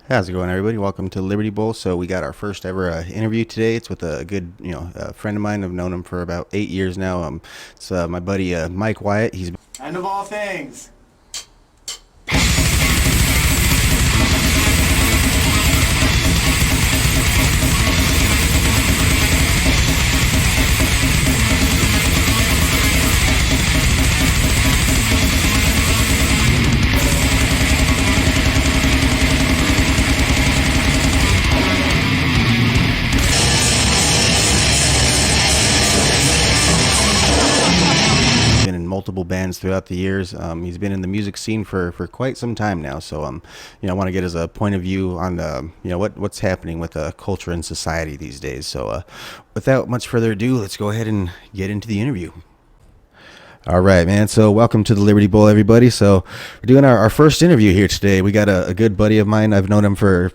How's it going, everybody? Welcome to Liberty Bowl. So we got our first ever interview today. It's with a good, friend of mine. I've known him for about 8 years now. It's my buddy Mike Wyatt. He's And of all things. been in multiple bands throughout the years. He's been in the music scene for quite some time now. So I want to get his point of view on what's happening with culture and society these days. So without much further ado, let's go ahead and get into the interview. All right, man. So welcome to the Liberty Bowl, everybody. So we're doing our first interview here today. We got a good buddy of mine. I've known him for,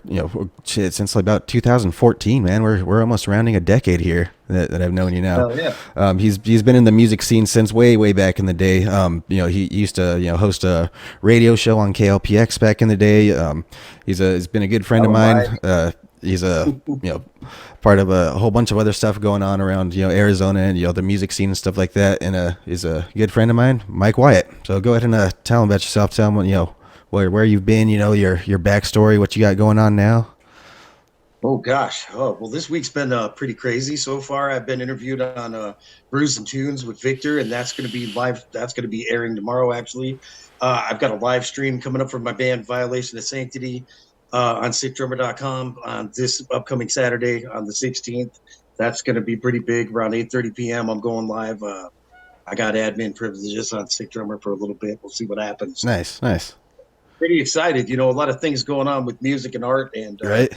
since about 2014, man. We're almost rounding a decade here that I've known you now. Hell yeah. He's been in the music scene since way back in the day. He used to, host a radio show on KLPX back in the day. He's been a good friend of mine. He's part of a whole bunch of other stuff going on around Arizona and the music scene and stuff like that. And is a good friend of mine, Mike Wyatt. So go ahead and tell him about yourself. Tell him where you've been. Your backstory, what you got going on now. Oh gosh. Oh well, this week's been pretty crazy so far. I've been interviewed on Brews and Tunes with Victor, and that's going to be live. That's going to be airing tomorrow. Actually, I've got a live stream coming up for my band Violation of Sanctity on sickdrummer.com on this upcoming Saturday on the 16th. That's going to be pretty big. Around 8:30 p.m. I'm going live. I got admin privileges on Sick Drummer for a little bit. We'll see what happens. Nice. Pretty excited. A lot of things going on with music and art, and Right.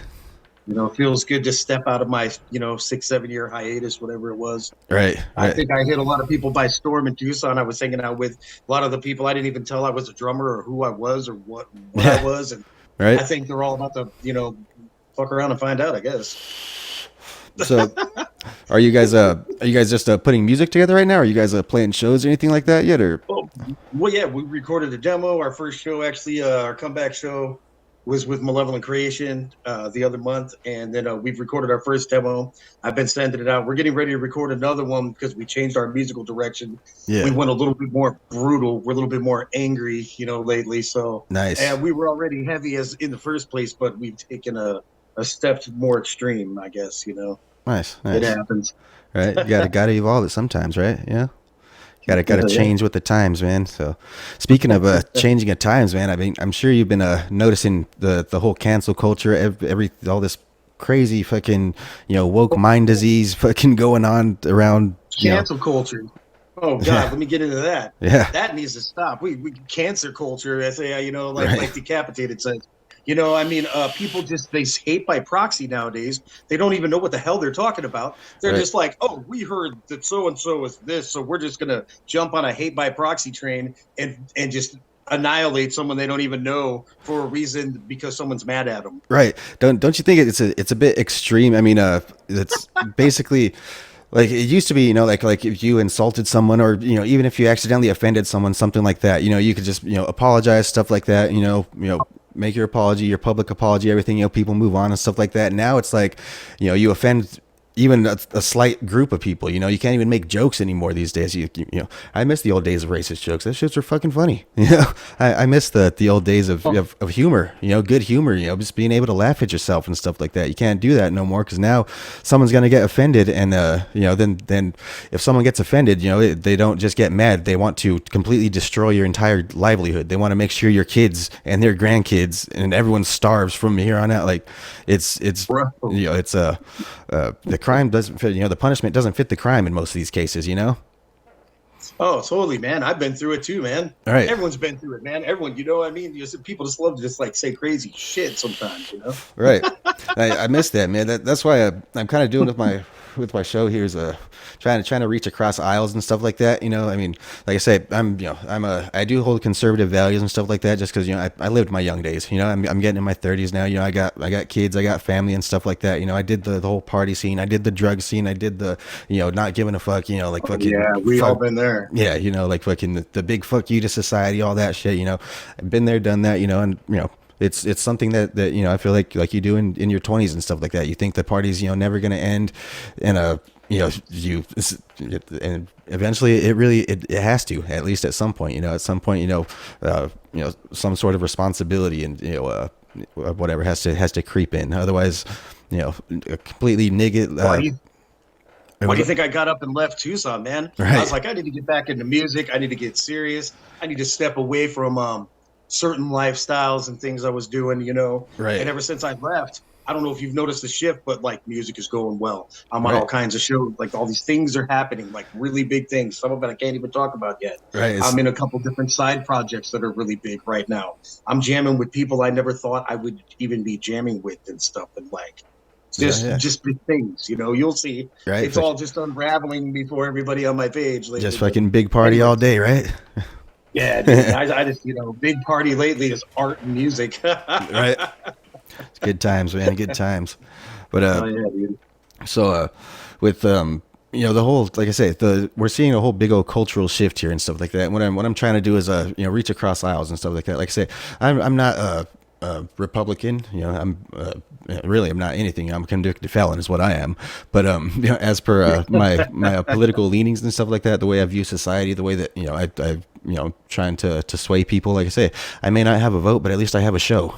it feels good to step out of my 6-7 year hiatus, whatever it was. Right. I think I hit a lot of people by storm in Tucson. I was hanging out with a lot of the people I didn't even tell I was a drummer or who I was or what I was, and Right. I think they're all about to fuck around and find out, I guess. So, are you guys just putting music together right now? Are you guys playing shows or anything like that yet? Or Well, yeah, we recorded a demo. Our first show, actually, our comeback show was with Malevolent Creation the other month, and then we've recorded our first demo. I've been sending it out. We're getting ready to record another one because we changed our musical direction. Yeah. We went a little bit more brutal. We're a little bit more angry, lately. So Nice. And we were already heavy as in the first place, but we've taken a step to more extreme, I guess. Nice. It happens. Right. You gotta evolve it sometimes, right? Yeah. Gotta change with the times, man. So, speaking of changing at times, man, I mean, I'm sure you've been noticing the whole cancel culture, every all this crazy fucking woke mind disease fucking going on around Cancel culture. Oh God, let me get into that. Yeah. That needs to stop. We cancer culture, as Right. like Decapitated says. People they hate by proxy nowadays. They don't even know what the hell they're talking about. They're Right. just like, oh, we heard that so and so is this, so we're just gonna jump on a hate by proxy train and just annihilate someone they don't even know for a reason because someone's mad at them. Right. Don't you think it's a bit extreme? I mean, it's basically like it used to be, like if you insulted someone or even if you accidentally offended someone, something like that, you could just apologize, stuff like that, make your apology, your public apology, everything, people move on and stuff like that. Now it's like, you offend even a slight group of people, you can't even make jokes anymore these days. I miss the old days of racist jokes. Those shits were fucking funny. I miss the old days of humor, good humor, just being able to laugh at yourself and stuff like that. You can't do that no more because now someone's going to get offended. And, then if someone gets offended, they don't just get mad. They want to completely destroy your entire livelihood. They want to make sure your kids and their grandkids and everyone starves from here on out. Like it's the crime doesn't fit, the punishment doesn't fit the crime in most of these cases, Oh, totally, man. I've been through it too, man. All right. Everyone's been through it, man. Everyone, what I mean? People just love to say crazy shit sometimes, Right. I miss that, man. That's why I'm kind of doing with my show here is trying to reach across aisles and stuff like that. I mean, like I say, I do hold conservative values and stuff like that just because I lived my young days. I'm getting in my 30s now. I got kids, I got family and stuff like that. I did the whole party scene, I did the drug scene, I did the not giving a fuck. Like fucking yeah, we all been there. Yeah, like fucking the big fuck you to society, all that shit. I've been there, done that. And it's something that I feel like you do in your 20s and stuff like that. You think the party's never going to end, and you and eventually it has to, at least at some point. At some point, some sort of responsibility and whatever has to creep in. Otherwise, a completely negative. Why do you think I got up and left Tucson, man? Right. I was like, I need to get back into music. I need to get serious. I need to step away from certain lifestyles and things I was doing, Right. And ever since I left, I don't know if you've noticed the shift, but like music is going well. I'm on Right. all kinds of shows. Like all these things are happening, like really big things. Some of it I can't even talk about yet. Right. I'm in a couple different side projects that are really big right now. I'm jamming with people I never thought I would even be jamming with and stuff. And like, just big things, you'll see. Right. It's all just unraveling before everybody on my page lately. Just fucking big party all day, right? Yeah, dude, I just, big party lately is art and music. Right. It's good times, man. Good times. But Oh, yeah, dude. so with the whole, like I say, we're seeing a whole big old cultural shift here and stuff like that. What I'm trying to do is reach across aisles and stuff like that. Like I say, I'm not a Republican. I'm really, I'm not anything. I'm a convicted felon is what I am. But as per my political leanings and stuff like that, the way I view society, the way that I trying to sway people. Like I say, I may not have a vote, but at least I have a show.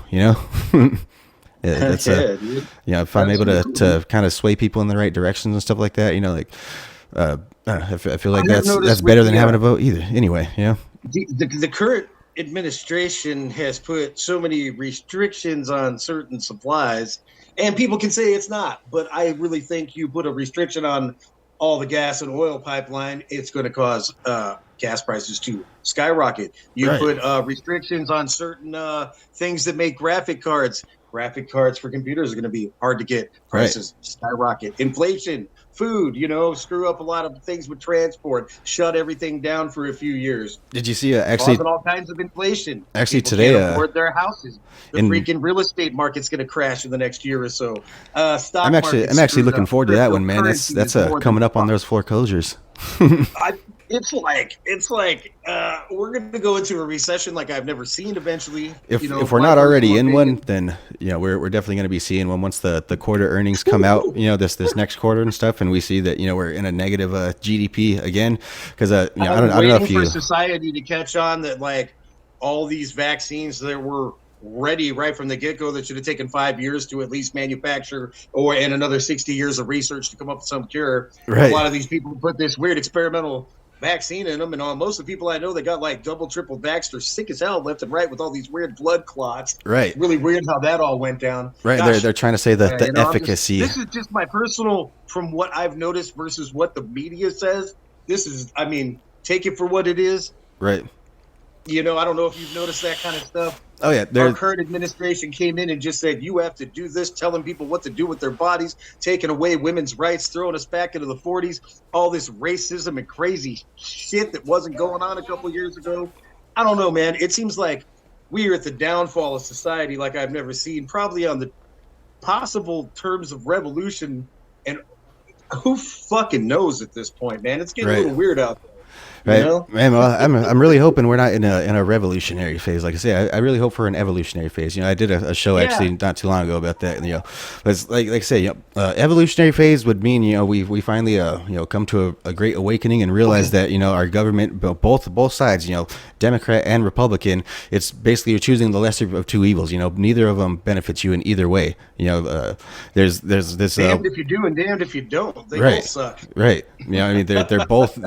That's dude. if I'm able to kind of sway people in the right directions and stuff like that, like I don't know, I feel like that's better than having a vote either. Anyway, the current administration has put so many restrictions on certain supplies, and people can say it's not, but I really think you put a restriction on all the gas and oil pipeline, it's going to cause gas prices to skyrocket. You Right. put restrictions on certain things that make graphic cards. Graphic cards for computers are going to be hard to get. Prices skyrocket. Inflation, food, screw up a lot of things with transport. Shut everything down for a few years. Did you see actually Causing all kinds of inflation. Actually, People today, can't afford their houses. The freaking real estate market's going to crash in the next year or so. Stock I'm actually market's looking up. forward to that one, man. That's Cryptocurrency is coming more up on than those foreclosures. it's like we're going to go into a recession like I've never seen eventually. If we're not already in one, then we're definitely going to be seeing one once the quarter earnings come out. This next quarter and stuff, and we see that we're in a negative GDP again. Because I don't know if you for society to catch on that like all these vaccines that were ready right from the get-go that should have taken 5 years to at least manufacture and another 60 years of research to come up with some cure. Right. A lot of these people put this weird experimental vaccine in them, and most of the people I know, they got like double, triple vaxxed or sick as hell left and right with all these weird blood clots. Right. It's really weird how that all went down. Right. Gosh, They're trying to say that the efficacy. This is just my personal, from what I've noticed versus what the media says. This is, take it for what it is. Right. I don't know if you've noticed that kind of stuff. Oh yeah, our current administration came in and just said, you have to do this, telling people what to do with their bodies, taking away women's rights, throwing us back into the 40s, all this racism and crazy shit that wasn't going on a couple years ago. I don't know, man. It seems like we are at the downfall of society like I've never seen, probably on the possible terms of revolution. And who fucking knows at this point, man? It's getting a little weird out there. Right, man. Well, I'm really hoping we're not in a revolutionary phase. Like I say, I really hope for an evolutionary phase. I did a show actually not too long ago about that. But it's like I say, evolutionary phase would mean we finally come to a great awakening and realize that our government, both sides, Democrat and Republican, it's basically you're choosing the lesser of two evils. Neither of them benefits you in either way. There's this damned if you do and damned if you don't. They both suck. Right. They're both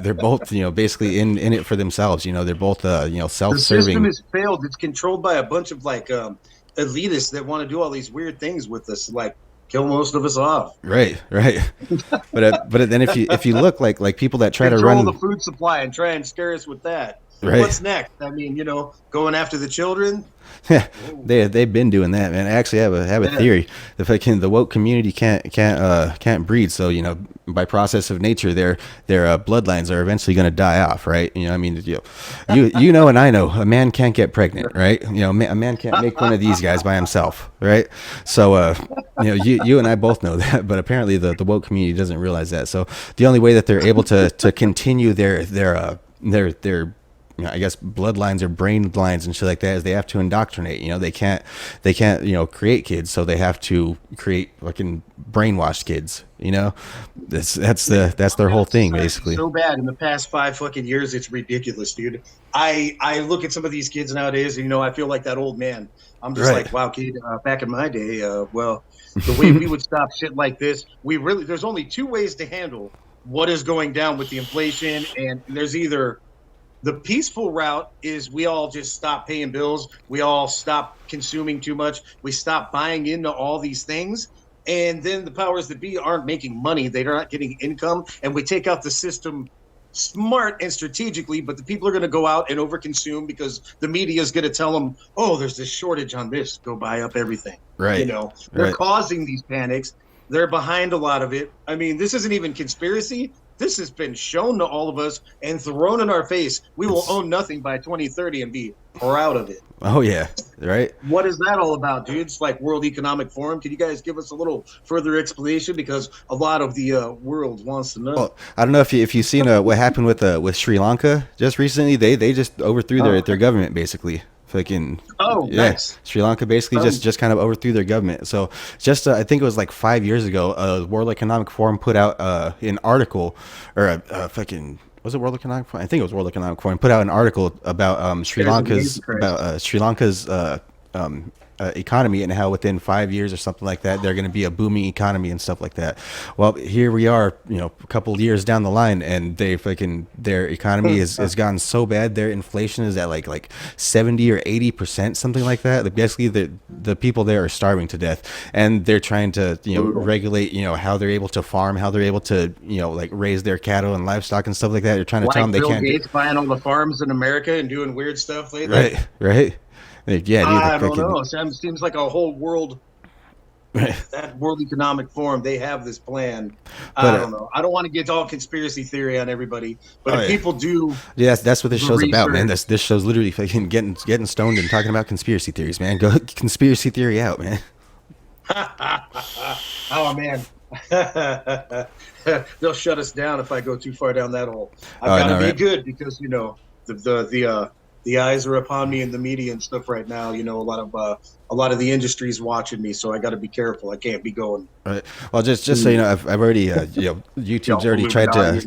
basically in it for themselves. They're both self-serving. The system has failed. It's controlled by a bunch of like elitists that want to do all these weird things with us, like kill most of us off. Right. But then if you look like people that try control to run the food supply and try and scare us with that. Right. What's next? Going after the children. Yeah, they've been doing that, man. I actually have a theory. The woke community can't breed, so by process of nature, their bloodlines are eventually going to die off, right? And I know a man can't get pregnant, right? A man can't make one of these guys by himself, right? So you and I both know that, but apparently the woke community doesn't realize that. So the only way that they're able to continue their I guess bloodlines or brain lines and shit like that, is they have to indoctrinate. They can't create kids, so they have to create fucking brainwashed kids. That's their whole thing basically. So bad in the past 5 fucking years, it's ridiculous, dude. I look at some of these kids nowadays, and I feel like that old man. I'm just Right. like, wow, kid. Back in my day, well, the way we would stop shit like this, there's only two ways to handle what is going down with the inflation, and there's either the peaceful route is we all just stop paying bills, we all stop consuming too much, we stop buying into all these things, and then the powers that be aren't making money, they're not getting income, and we take out the system smart and strategically, but the people are going to go out and overconsume because the media is going to tell them, oh, there's this shortage on this, go buy up everything. Right. They're Right. causing these panics, they're behind a lot of it. I mean, this isn't even conspiracy, this has been shown to all of us and thrown in our face. We will own nothing by 2030 and be proud of it. Oh yeah. Right. What is that all about, dude? It's like World Economic Forum. Can you guys give us a little further explanation? Because a lot of the world wants to know. Well, I don't know if you've seen what happened with Sri Lanka just recently. They just overthrew their government basically. Fucking yeah, nice. Sri Lanka basically just kind of overthrew their government. So just I think it was like 5 years ago, World Economic Forum put out an article, or a fucking, was it World Economic Forum? I think it was World Economic Forum, put out an article about Sri Lanka's economy, and how within 5 years or something like that they're going to be a booming economy and stuff like that. Well, here we are, a couple of years down the line, and their economy has gotten so bad. Their inflation is at like 70 or 80%, something like that. Like basically the people there are starving to death, and they're trying to regulate how they're able to farm, how they're able to like raise their cattle and livestock and stuff like that. They're trying to tell them they Bill can't. Gates buying all the farms in America and doing weird stuff lately. Right. Like, yeah, dude, I don't know. Seems like a whole world. That World Economic Forum, they have this plan. I don't know. I don't want to get all conspiracy theory on everybody, but people do. Yeah, that's what this show's about, man. This show's literally fucking getting stoned and talking about conspiracy theories, man. Go conspiracy theory out, man. Oh man. They'll shut us down if I go too far down that hole. I've got to be good because the eyes are upon me in the media and stuff right now. A lot of the industry's watching me, so I got to be careful. I can't be going. Right. Well, just so you know, I've already YouTube's already tried to.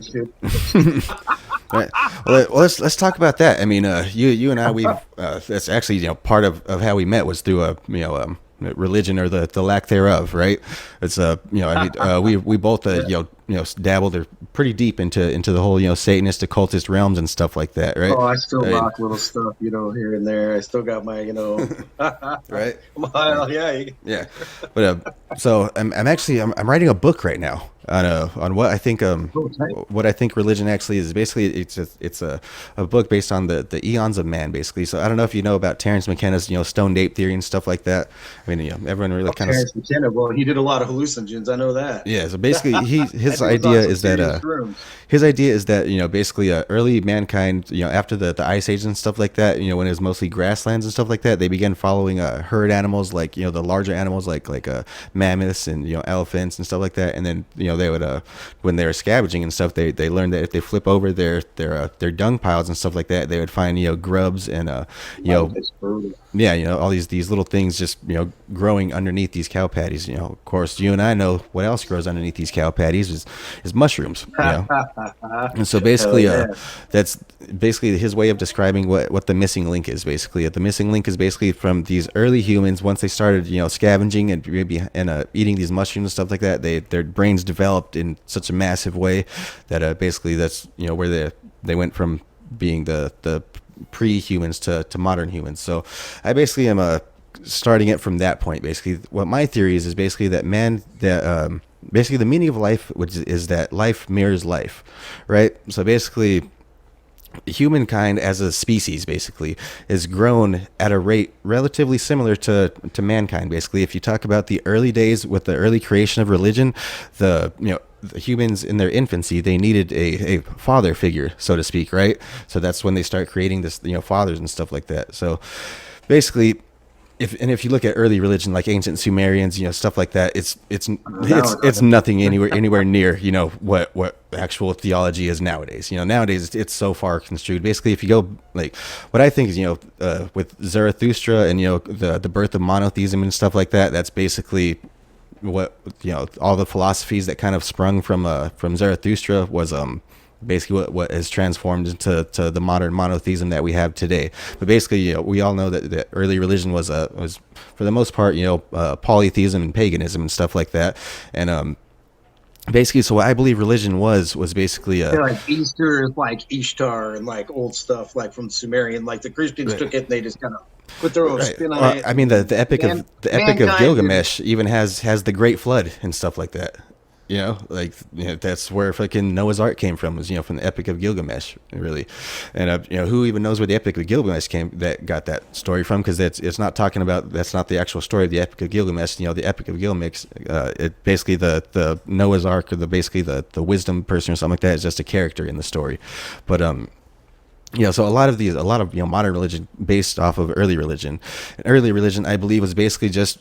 Right. Well, let's talk about that. I mean, you and I, we that's actually part of how we met was through religion, or the lack thereof, right? It's we both dabbled or pretty deep into the whole Satanist occultist realms and stuff like that, right? Oh, I still rock little stuff, here and there. I still got my right. Well, yeah. But so I'm writing a book right now on what I think religion actually is. Basically, it's a book based on the eons of man, basically. So I don't know if you know about Terence McKenna's stoned ape theory and stuff like that. I mean, everyone really kind of. Terence McKenna, well, he did a lot of hallucinogens. I know that. Yeah. So basically, his idea is that basically early mankind, after the ice age and stuff like that, when it was mostly grasslands and stuff like that, they began following herd animals, like the larger animals like mammoths and elephants and stuff like that, and then they would when they were scavenging and stuff, they learned that if they flip over their dung piles and stuff like that, they would find grubs and all these little things just growing underneath these cow patties. Of course, you and I know what else grows underneath these cow patties is mushrooms. And so basically, that's basically his way of describing what the missing link is. Basically, the missing link is basically from these early humans. Once they started scavenging and maybe eating these mushrooms and stuff like that, their brains developed in such a massive way that basically that's where they went from being the pre-humans to modern humans. So I basically am starting it from that point. Basically, what my theory is basically that basically the meaning of life, which is that life mirrors life, right? So basically, humankind as a species basically is grown at a rate relatively similar to mankind. Basically, if you talk about the early days with the early creation of religion, the humans in their infancy, they needed a father figure, so to speak, right? So that's when they start creating this fathers and stuff like that. So basically, if you look at early religion like ancient Sumerians, stuff like that, it's No, nothing anywhere near what actual theology is nowadays. Nowadays it's so far construed. Basically, if you go like what I think is with Zarathustra and the birth of monotheism and stuff like that, that's basically what all the philosophies that kind of sprung from Zarathustra was basically what has transformed into the modern monotheism that we have today. But basically, we all know that early religion was for the most part, polytheism and paganism and stuff like that. And basically, so what I believe religion was basically like Easter is like Ishtar and like old stuff like from Sumerian. Like the Christians took it and they just kind of put their own right. spin on Well, it. I mean, the epic of Mankind Gilgamesh even has the Great Flood and stuff like that. That's where fucking Noah's Ark came from, was from the Epic of Gilgamesh, really. And who even knows where the Epic of Gilgamesh got that story from? Because it's not talking about, that's not the actual story of the Epic of Gilgamesh. The Epic of Gilgamesh, it basically the Noah's Ark, or the wisdom person or something like that, is just a character in the story. But so a lot of modern religion based off of early religion. And early religion, I believe, was basically just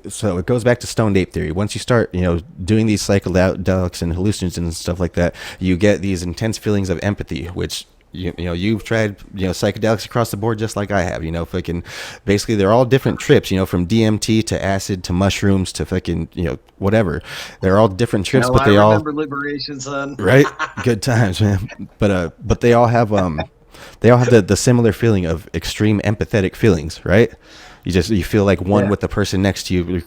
so it goes back to stoned ape theory. Once you start, doing these psychedelics and hallucinogens and stuff like that, you get these intense feelings of empathy, which you've tried, psychedelics across the board just like I have. Fucking basically they're all different trips. From DMT to acid to mushrooms to fucking whatever. They're all different trips, but they all remember Liberation, son. Right, good times, man. But they all have the similar feeling of extreme empathetic feelings, right? You feel like one with the person next to you,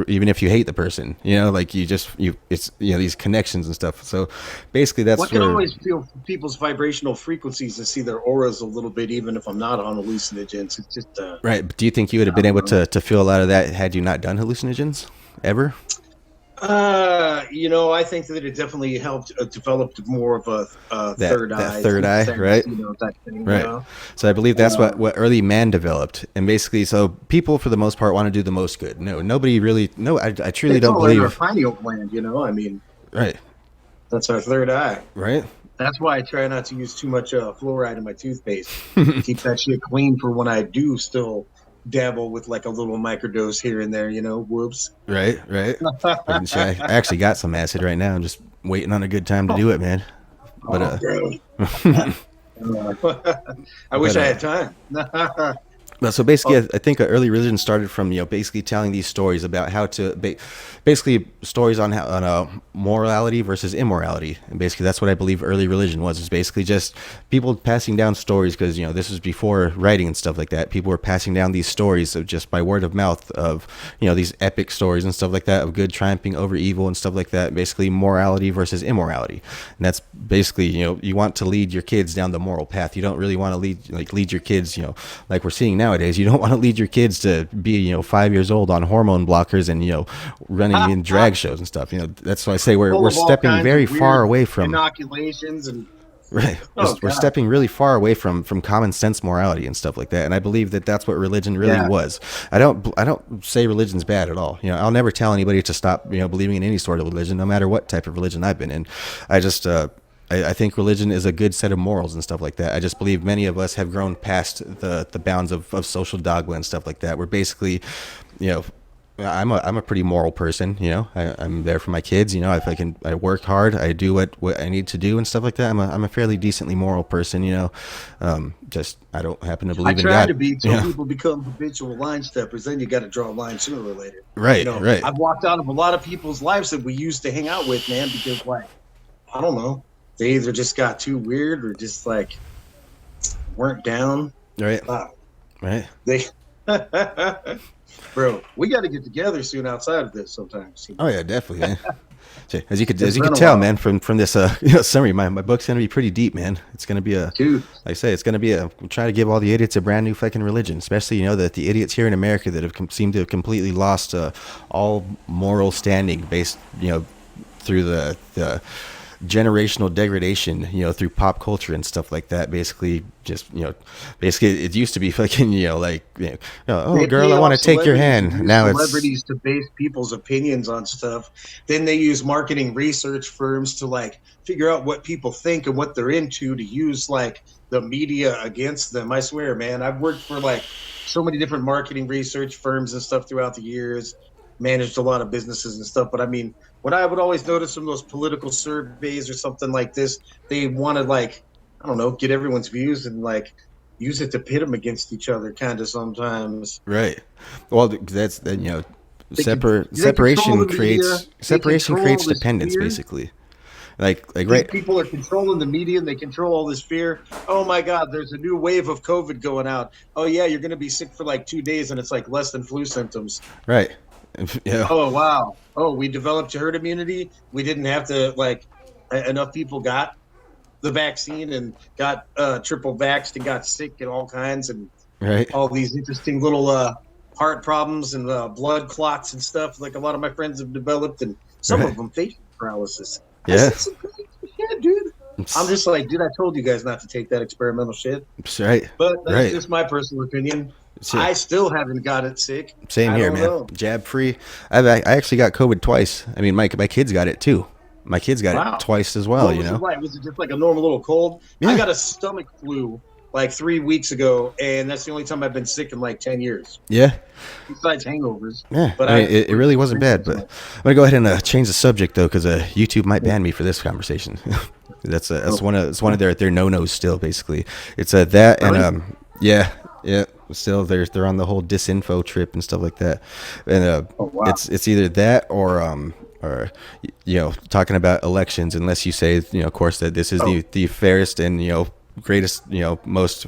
even if you hate the person, like it's these connections and stuff. So basically that's I can always feel people's vibrational frequencies and see their auras a little bit, even if I'm not on hallucinogens. It's just right. But do you think you would have been able to feel a lot of that had you not done hallucinogens ever? I think that it definitely helped develop more of a third eye. That third eye, sense, right? Type thing, right. So I believe that's what early man developed, and basically, so people for the most part want to do the most good. Nobody really. No, I truly don't believe. Our pineal gland, I mean, right. That's our third eye, right? That's why I try not to use too much fluoride in my toothpaste. Keep that shit clean for when I do still dabble with like a little microdose here and there, whoops. Right. I actually got some acid right now. I'm just waiting on a good time to do it, man. But I wish I had time. So basically, I think early religion started from basically telling these stories about how to basically stories on morality versus immorality, and basically that's what I believe early religion was. Is basically just people passing down stories, because this was before writing and stuff like that. People were passing down these stories of just by word of mouth of these epic stories and stuff like that of good triumphing over evil and stuff like that. Basically, morality versus immorality, and that's basically you want to lead your kids down the moral path. You don't really want to lead your kids like we're seeing nowadays. You don't want to lead your kids to be 5 years old on hormone blockers and running in drag shows and stuff. That's why I say we're stepping very far away from inoculations and right. We're stepping really far away from common sense morality and stuff like that. And I believe that that's what religion really was. I don't say religion's bad at all. I'll never tell anybody to stop believing in any sort of religion, no matter what type of religion I've been in. I just I think religion is a good set of morals and stuff like that. I just believe many of us have grown past the bounds of social dogma and stuff like that. We're basically, I'm a pretty moral person. I'm there for my kids. I work hard. I do what I need to do and stuff like that. I'm a fairly decently moral person. Just I don't happen to believe in God. I try to be till people become habitual line steppers. Then you got to draw a line sooner or later. Right. Right. I've walked out of a lot of people's lives that we used to hang out with, man, because I don't know. They either just got too weird or just weren't down. Right. Right. They, bro, we got to get together soon outside of this sometimes. Oh yeah, definitely. Man. As you could tell, man, from this summary, my book's gonna be pretty deep, man. It's gonna be like I say, it's gonna be we'll try to give all the idiots a brand new fucking religion, especially the idiots here in America that have seemed to have completely lost all moral standing based through the generational degradation, through pop culture and stuff like that. Basically, just basically it used to be fucking, like, oh They girl, pay I want off to take your celebrities and hand. use Now it's celebrities to base people's opinions on stuff. Then they use marketing research firms to like figure out what people think and what they're into to use like the media against them. I swear, man, I've worked for like so many different marketing research firms and stuff throughout the years, managed a lot of businesses and stuff. But I mean, what I would always notice from those political surveys or something like this, they want to like, I don't know, get everyone's views and like use it to pit them against each other kind of sometimes. right. Well, that's then, They control the media, they separation control all creates this dependence, fear. basically. Like These right, people are controlling the media and they control all this fear. Oh my god, there's a new wave of COVID going out. Oh yeah, you're going to be sick for like 2 days and it's like less than flu symptoms. right. Yeah, Oh wow. Oh, we developed herd immunity. We didn't have to like enough people got the vaccine and got triple vaxxed and got sick and all kinds and right, all these interesting little heart problems and blood clots and stuff like a lot of my friends have developed, and some of right. them facial paralysis. I Yeah, said some crazy shit, dude. I'm just like, dude, I told you guys not to take that experimental shit, right, but that's right. just my personal opinion. Shit. I still haven't got it sick. Same I here, don't man. know. Jab free. I actually got COVID twice. I mean, my kids got it too. My kids got it Wow. twice as well. What was it like? Was it just like a normal little cold? I Yeah, got a stomach flu like 3 weeks ago, and that's the only time I've been sick in like 10 years, yeah, besides hangovers. yeah. But I mean, I it really wasn't bad. But I'm gonna go ahead and change the subject though, because YouTube might ban me for this conversation. That's oh, one of their no nos still. Basically, it's that and really? yeah, yeah. Still, they're on the whole disinfo trip and stuff like that, and Oh, wow. it's either that or talking about elections, unless you say, of course, that this is Oh, the fairest and greatest, most,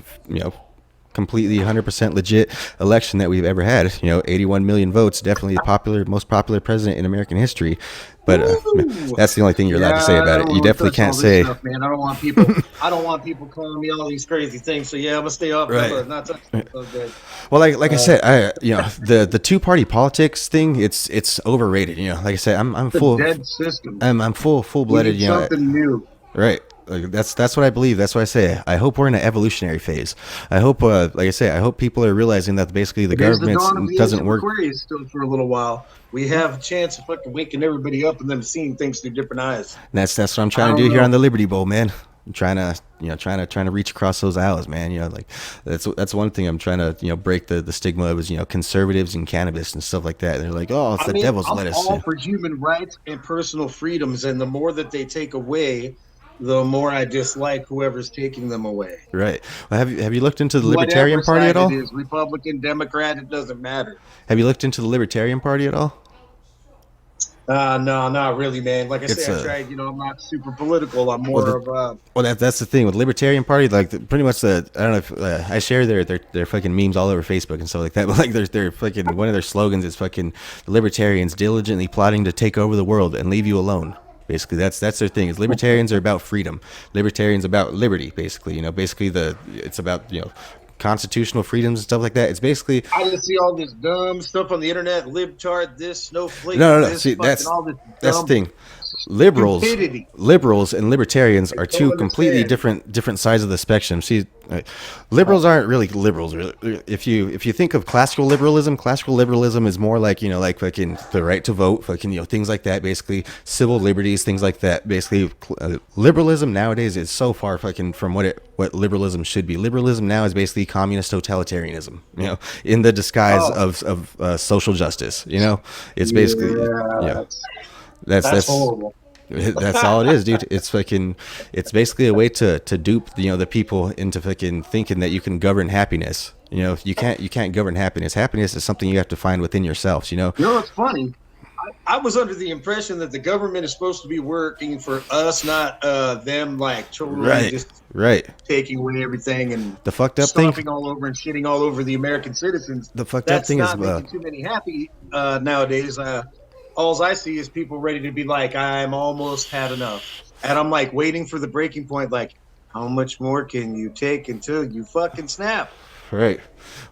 completely 100% legit election that we've ever had. 81 million votes, definitely the most popular president in American history. But woo! that's the only thing you're allowed to Yeah, say I about don't it. You want to definitely touch all can't this say stuff, man. I don't want people. I don't want people calling me all these crazy things. So yeah, I'm gonna stay off. I'm right. gonna not touch that subject. Well, like I Uh, said, the two party politics thing, it's overrated. Like I said, it's a dead system. I'm full We blooded. need something new. Right. Like that's what I believe. That's what I say. I hope we're in an evolutionary phase. I hope, like I say, I hope people are realizing that basically the It is the government dawn of the age doesn't of work. Aquarius still for a little while. We have a chance of fucking waking everybody up and them seeing things through different eyes. And that's what I'm I trying to don't do here on know. the Liberty Bowl, man. I'm trying to reach across those aisles, man. Like that's one thing I'm trying to break the stigma of is conservatives and cannabis and stuff like that. And they're like, oh, it's I the mean, devil's I'm lettuce. all for human rights and personal freedoms, and the more that they take away, the more I dislike whoever's taking them away. Right. Well, have you looked into the Libertarian Whatever Party at side it all? is, Republican, Democrat, it doesn't matter. Have you looked into the Libertarian Party at all? No, not really, man. Like I It's say, I a tried. I'm not super political. I'm well, more of a. well, that's the thing with Libertarian Party. Like pretty much I don't know if I share their fucking memes all over Facebook and stuff like that. But like their fucking one of their slogans is fucking the Libertarians diligently plotting to take over the world and leave you alone. Basically, that's their thing. Is Libertarians are about freedom. Libertarians about liberty. Basically, basically it's about constitutional freedoms and stuff like that. It's basically I just see all this dumb stuff on the internet. Libtard, this snowflake, no. this See, fucking all this that's the dumb thing. liberals stupidity. liberals and libertarians I are don't two completely understand. different sides of the spectrum. See, liberals aren't really liberals. If you think of classical liberalism is more like like fucking the right to vote, fucking things like that. Basically, civil liberties, things like that. Basically, liberalism nowadays is so far fucking from what liberalism should be. Liberalism now is basically communist totalitarianism. In the disguise Oh, of social justice. It's basically yeah, that's that's that's horrible. that's all it is, dude. It's basically a way to dupe the people into fucking thinking that you can govern happiness. You can't govern happiness. Happiness is something you have to find within yourselves. It's funny. I was under the impression that the government is supposed to be working for us, not them, like totally Right, just right. taking away everything and The fucked up thing. stomping all over and shitting all over the American citizens. The fucked up That's thing is, not making too many happy nowadays. All I see is people ready to be like, I'm almost had enough. And I'm like waiting for the breaking point, like, how much more can you take until you fucking snap? right.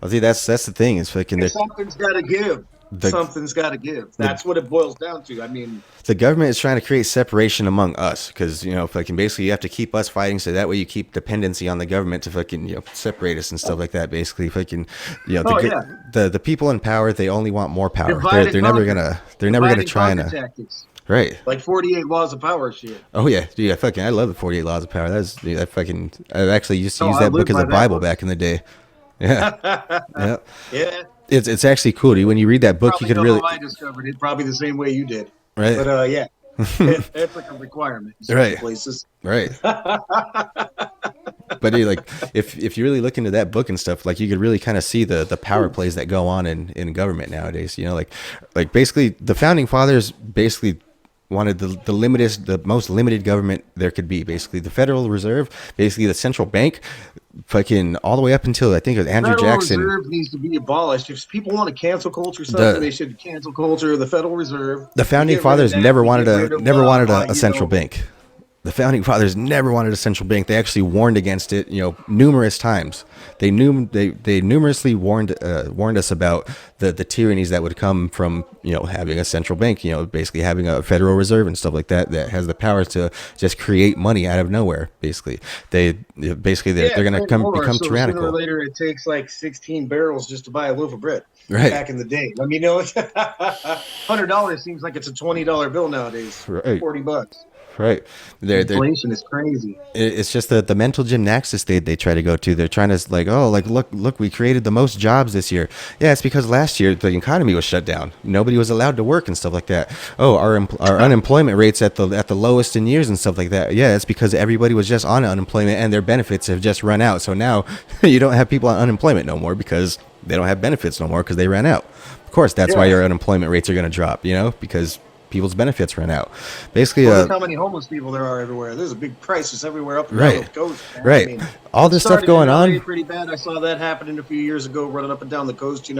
Well, see, that's the thing. It's fucking Something's got to give. the something's got to give. the That's what it boils down to. I mean, the government is trying to create separation among us because fucking basically you have to keep us fighting so that way you keep dependency on the government to fucking separate us and stuff like that. Basically, fucking oh yeah, the people in power, they only want more power. divide and They're never conquer, gonna divide and try and conquer tactics, right. like 48 laws of power shit. Oh yeah, dude, I love the 48 Laws of Power. I actually used to Oh, use I that book live as by a that Bible book. back in the day. Yeah, yeah. Yeah, It's actually cool, dude. When you read that book, you probably could know really how I discovered it. Probably the same way you did. right, But yeah, it's like a requirement in certain right, places. right. But dude, like if you really look into that book and stuff, like you could really kind of see the power plays that go on in government nowadays. Like basically the founding fathers basically wanted the most limited government there could be. Basically the Federal Reserve, basically the central bank, fucking all the way up until I think it was Andrew Federal Jackson. Reserve needs to be abolished. If people want to cancel culture something, they should cancel culture. The Federal Reserve. The founding Get rid of fathers that. never We wanted get rid of, a central bank. The founding fathers never wanted a central bank. They actually warned against it, numerous times. They numerously warned us about the tyrannies that would come from having a central bank. Basically having a Federal Reserve and stuff like that has the power to just create money out of nowhere. Basically, they're going to become tyrannical. Sooner or later, it takes like 16 barrels just to buy a loaf of bread. Right. Back in the day, I mean, $100 seems like it's a $20 bill nowadays. Right. $40. Right. Inflation is crazy. It's just the mental gymnastics they try to go to. They're trying to look, we created the most jobs this year. Yeah, it's because last year the economy was shut down. Nobody was allowed to work and stuff like that. Oh, our unemployment rate's at the lowest in years and stuff like that. Yeah, it's because everybody was just on unemployment and their benefits have just run out. So now you don't have people on unemployment no more because they don't have benefits no more because they ran out. Of course, that's why your unemployment rates are going to drop, because people's benefits run out. Basically, look how many homeless people there are everywhere. There's a big crisis everywhere up and down the coast. Man. Right. I mean, all this stuff going on. Pretty bad. I saw that happening a few years ago, running up and down the coast.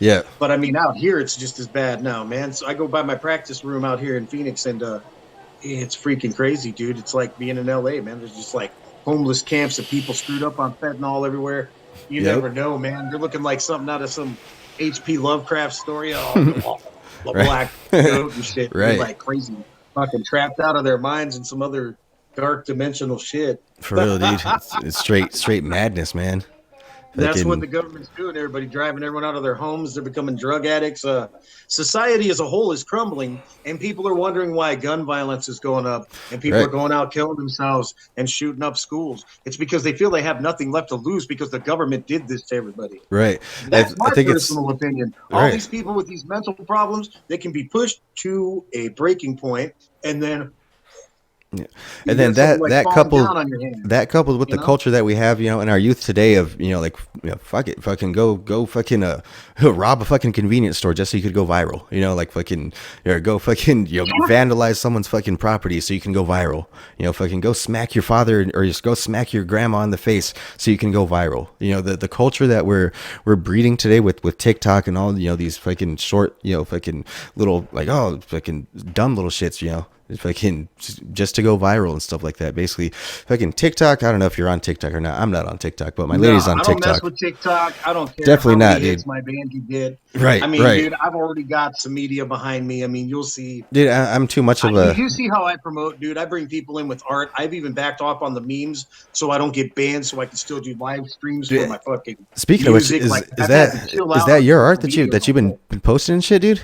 Yeah. But I mean, out here it's just as bad now, man. So I go by my practice room out here in Phoenix, and it's freaking crazy, dude. It's like being in LA, man. There's just like homeless camps of people screwed up on fentanyl everywhere. You never know, man. They're looking like something out of some H.P. Lovecraft story. Oh, black goat and shit. Right. Like crazy, fucking trapped out of their minds and some other dark dimensional shit. For real, dude. It's straight madness, man. That's what the government's doing. Everybody driving everyone out of their homes. They're becoming drug addicts. Society as a whole is crumbling, and people are wondering why gun violence is going up, and people are going out killing themselves and shooting up schools. It's because they feel they have nothing left to lose because the government did this to everybody. Right. That's my personal opinion. All these people with these mental problems, they can be pushed to a breaking point, and then and then that coupled with the culture that we have, in our youth today of, fuck it, fucking go fucking rob a fucking convenience store just so you could go viral, or go fucking vandalize someone's fucking property so you can go viral, fucking go smack your father or just go smack your grandma in the face so you can go viral. The culture that we're breeding today with TikTok and all these fucking short, fucking little fucking dumb little shits, fucking just to go viral and stuff like that. Basically, fucking TikTok. I don't know if you're on TikTok or not. I'm not on TikTok, but my lady's on TikTok. I don't mess with TikTok. I don't care. Definitely not, dude. My band you did. Right. I mean, dude, I've already got some media behind me. I mean, you'll see. Dude, I'm too much of a. You see how I promote, dude. I bring people in with art. I've even backed off on the memes so I don't get banned, so I can still do live streams for my fucking. Speaking music. of which, is that your art that you've been posting and shit, dude?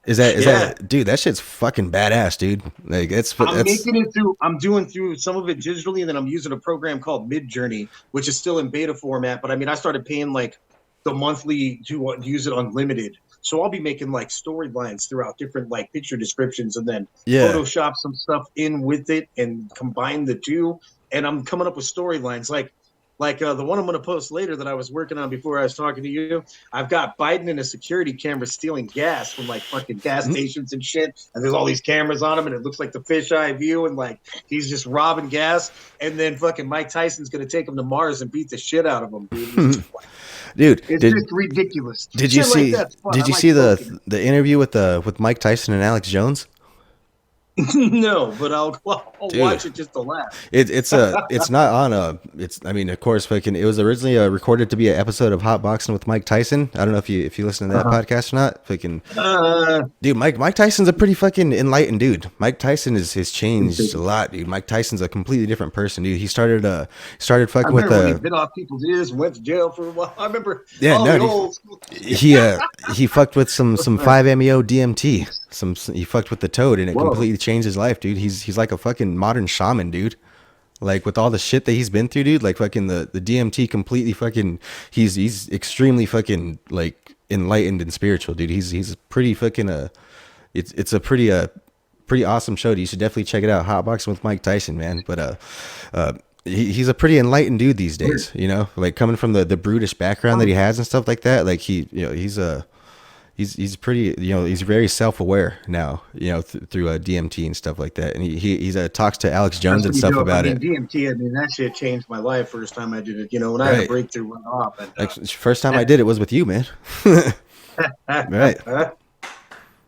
Is that dude? That shit's fucking badass, dude. Like I'm making it through. I'm doing through some of it digitally, and then I'm using a program called Midjourney, which is still in beta format. But I mean, I started paying like the monthly to use it unlimited. So I'll be making like storylines throughout different like picture descriptions, and then Photoshop some stuff in with it and combine the two. And I'm coming up with storylines like the one I'm going to post later that I was working on before I was talking to you. I've got Biden in a security camera stealing gas from like fucking gas stations and shit. And there's all these cameras on him and it looks like the fisheye view. And like, he's just robbing gas. And then fucking Mike Tyson's going to take him to Mars and beat the shit out of him. Dude, it's just ridiculous. Did you see the interview with Mike Tyson and Alex Jones? No, but I'll Dude. watch it just to laugh. It's not on it's I mean of course fucking it was originally recorded to be an episode of Hot Boxing with Mike Tyson. I don't know if you listen to that Uh-huh. podcast or not. Fucking Uh, dude, Mike Tyson's a pretty fucking enlightened dude. Mike Tyson has changed a lot, dude. Mike Tyson's a completely different person, dude. He started I fucking with remember when he bit off people's ears and went to jail for a while. I remember yeah, all no, the dude. old school. He fucked with some 5-MeO DMT. He fucked with the toad and it Whoa, completely changed his life, dude. He's like a fucking modern shaman, dude. Like with all the shit that he's been through, dude, like fucking the DMT completely fucking he's extremely fucking like enlightened and spiritual, dude. He's pretty fucking it's a pretty awesome show. Dude. You should definitely check it out. Hot Boxing with Mike Tyson, man. But he's a pretty enlightened dude these days, you know? Like coming from the brutish background that he has and stuff like that, like he's pretty, you know, he's very self-aware now, you know, through DMT and stuff like that. And he's talks to Alex that's Jones and pretty stuff dope. I about mean, it. DMT. I mean, that shit changed my life first time I did it. You know, when I had a Right. breakthrough went off, and Like first time I did it was with you, man. Right.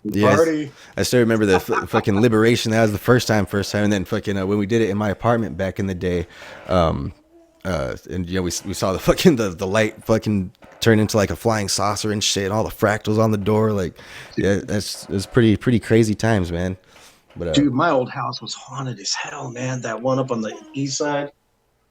Yes. party. I still remember the fucking liberation. That was the first time, and then fucking when we did it in my apartment back in the day, and you know we saw the fucking the light fucking turn into like a flying saucer and shit, and all the fractals on the door, like yeah, it's pretty crazy times, man. But Dude, my old house was haunted as hell, man. That one up on the east side.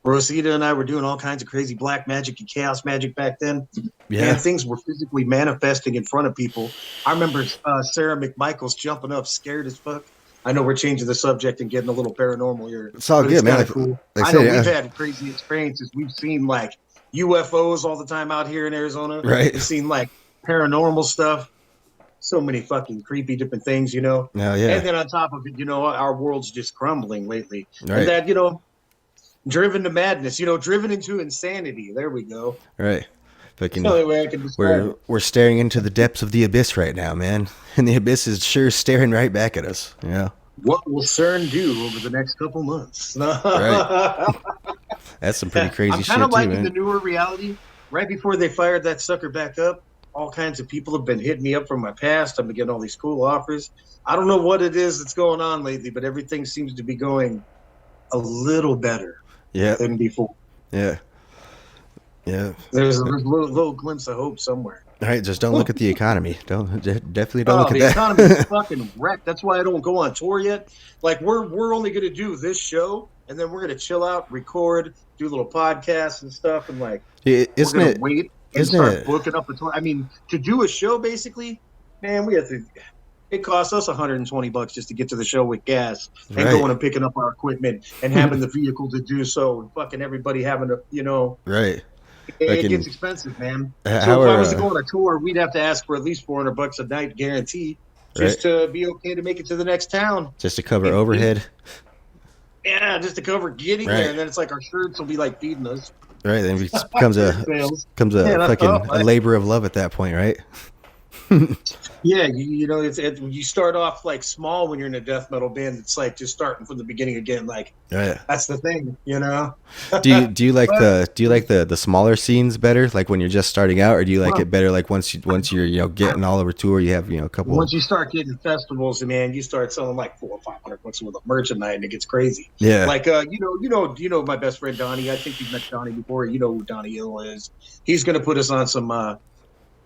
Rosita and I were doing all kinds of crazy black magic and chaos magic back then. And yeah, things were physically manifesting in front of people. I remember Sarah McMichaels jumping up, scared as fuck. I know we're changing the subject and getting a little paranormal here, it's all but it's good, man. kind of cool. Like I I know said, we've yeah, had crazy experiences. We've seen like UFOs all the time out here in Arizona. right. We've seen like paranormal stuff. So many fucking creepy different things, you know. No, And yeah, then on top of it, you know, our world's just crumbling lately. And right, that, you know, driven to madness, you know, driven into insanity. There we go. right. That's the Fucking only way I can describe it. we're staring into the depths of the abyss right now, man, and the abyss is sure staring right back at us. Yeah, What will CERN do over the next couple months? right. I'm That's some pretty crazy kind of shit too, liking the man. newer reality. Right before they fired that sucker back up, all kinds of people have been hitting me up from my past. I've been getting all these cool offers. I don't know what it is that's going on lately, but everything seems to be going a little better Yeah, than before. yeah, yeah. There's a little glimpse of hope somewhere. All right, just don't look at the economy. Definitely don't look Oh, at the economy is that. fucking wrecked. That's why I don't go on tour yet. Like we're only gonna do this show, and then we're gonna chill out, record, do little podcasts and stuff, and like we're Isn't gonna it? wait and Isn't start it? booking up a tour. I mean, to do a show, basically, man, we have to. It costs us $120 just to get to the show with gas and Right, going and picking up our equipment and having the vehicle to do so, and fucking everybody having to, you know, right. it gets Fucking expensive, man. So how if I are was to go on a tour, we'd have to ask for at least $400 a night guarantee right? just to be okay to make it to the next town. Just to cover And overhead. yeah, just to cover getting there, Right, and then it's like our shirts will be like feeding us. right. Then it Shirt sales. becomes Yeah, a fucking a labor of love at that point, right? yeah, you know, you start off like small when you're in a death metal band. It's like just starting from the beginning again. Like Right. that's the thing, you know. Do you like But the smaller scenes better, like when you're just starting out, or do you like well, it better like once you're getting all over tour, you have a couple. once you start getting festivals, and man, you start selling like $400 or $500 worth of merch a night, and it gets crazy. Yeah. Like, you know my best friend Donnie. I think you've met Donnie before. You know who Donnie Hill is. He's gonna put us on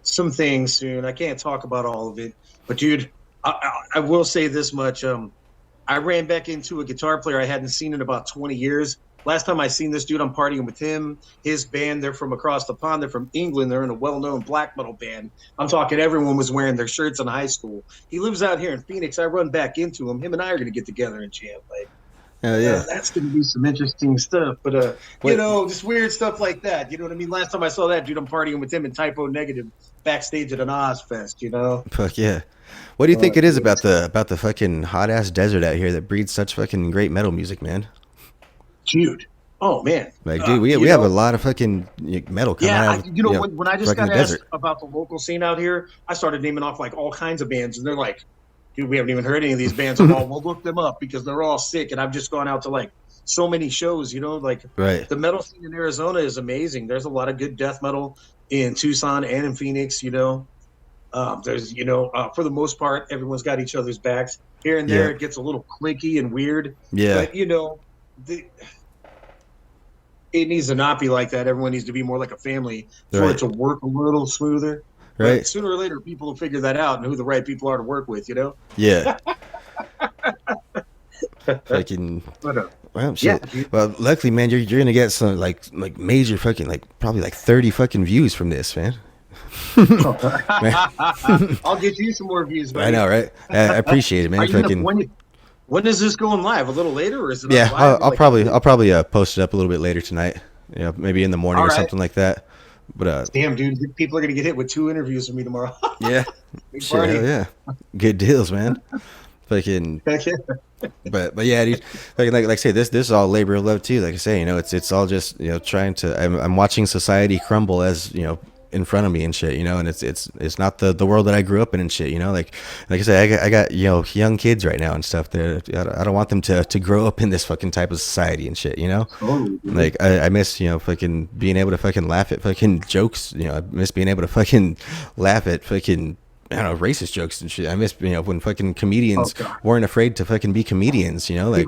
some things soon. I can't talk about all of it, but dude, I will say this much. I ran back into a guitar player I hadn't seen in about 20 years. Last time I seen this dude, I'm partying with him, his band. They're from across the pond. They're from England. They're in a well-known black metal band. I'm talking everyone was wearing their shirts in high school. He lives out here in Phoenix. I run back into him. Him and I are going to get together and jam. Like, Oh yeah. that's going to be some interesting stuff. But, you What? know, just weird stuff like that. You know what I mean? Last time I saw that dude, I'm partying with him in Typo Negative backstage at an Ozfest, you know? Fuck yeah. What do you think it is Yeah. about the fucking hot ass desert out here that breeds such fucking great metal music, man? Dude. Oh, man. Like, dude, You we have a know, lot of fucking metal coming yeah, out of you know, when I just fucking got the asked desert. about the local scene out here, I started naming off like all kinds of bands, and they're like, dude, we haven't even heard any of these bands. I'm all, well, look them up because they're all sick. And I've just gone out to like so many shows, you know, like Right. the metal scene in Arizona is amazing. There's a lot of good death metal in Tucson and in Phoenix, you know. There's, for the most part, everyone's got each other's backs. Here and there, Yeah. it gets a little clicky and weird, Yeah. but the, it needs to not be like that. Everyone needs to be more like a family for it Right. to work a little smoother. But Right. sooner or later, people will figure that out and who the right people are to work with. Yeah. Fucking. But Well, yeah, shit. dude. Well, luckily, man, you're gonna get some like major fucking like probably like 30 fucking views from this, man. Man, I'll get you some more views, I buddy. know, right? I appreciate it, Are man. you gonna Fucking when is this going live? A little later, or is it on yeah. live like every I'll week? probably post it up a little bit later tonight. Maybe in the morning All or right. something like that. But Damn, dude, people are gonna get hit with 2 interviews from me tomorrow. yeah, Big shit, hell party. yeah, good deals, man. Fucking Heck yeah. but yeah, dude, like I say, this is all labor of love too. Like I say, it's all just trying to. I'm watching society crumble as in front of me and shit, and it's not the world that I grew up in and shit, like I say, I got young kids right now and stuff. That I don't want them to grow up in this fucking type of society and shit. Totally, dude. Like I miss fucking being able to fucking laugh at fucking jokes. I miss being able to fucking laugh at fucking I don't know, racist jokes and shit. I miss when fucking Oh comedians god. weren't afraid to fucking be comedians. Like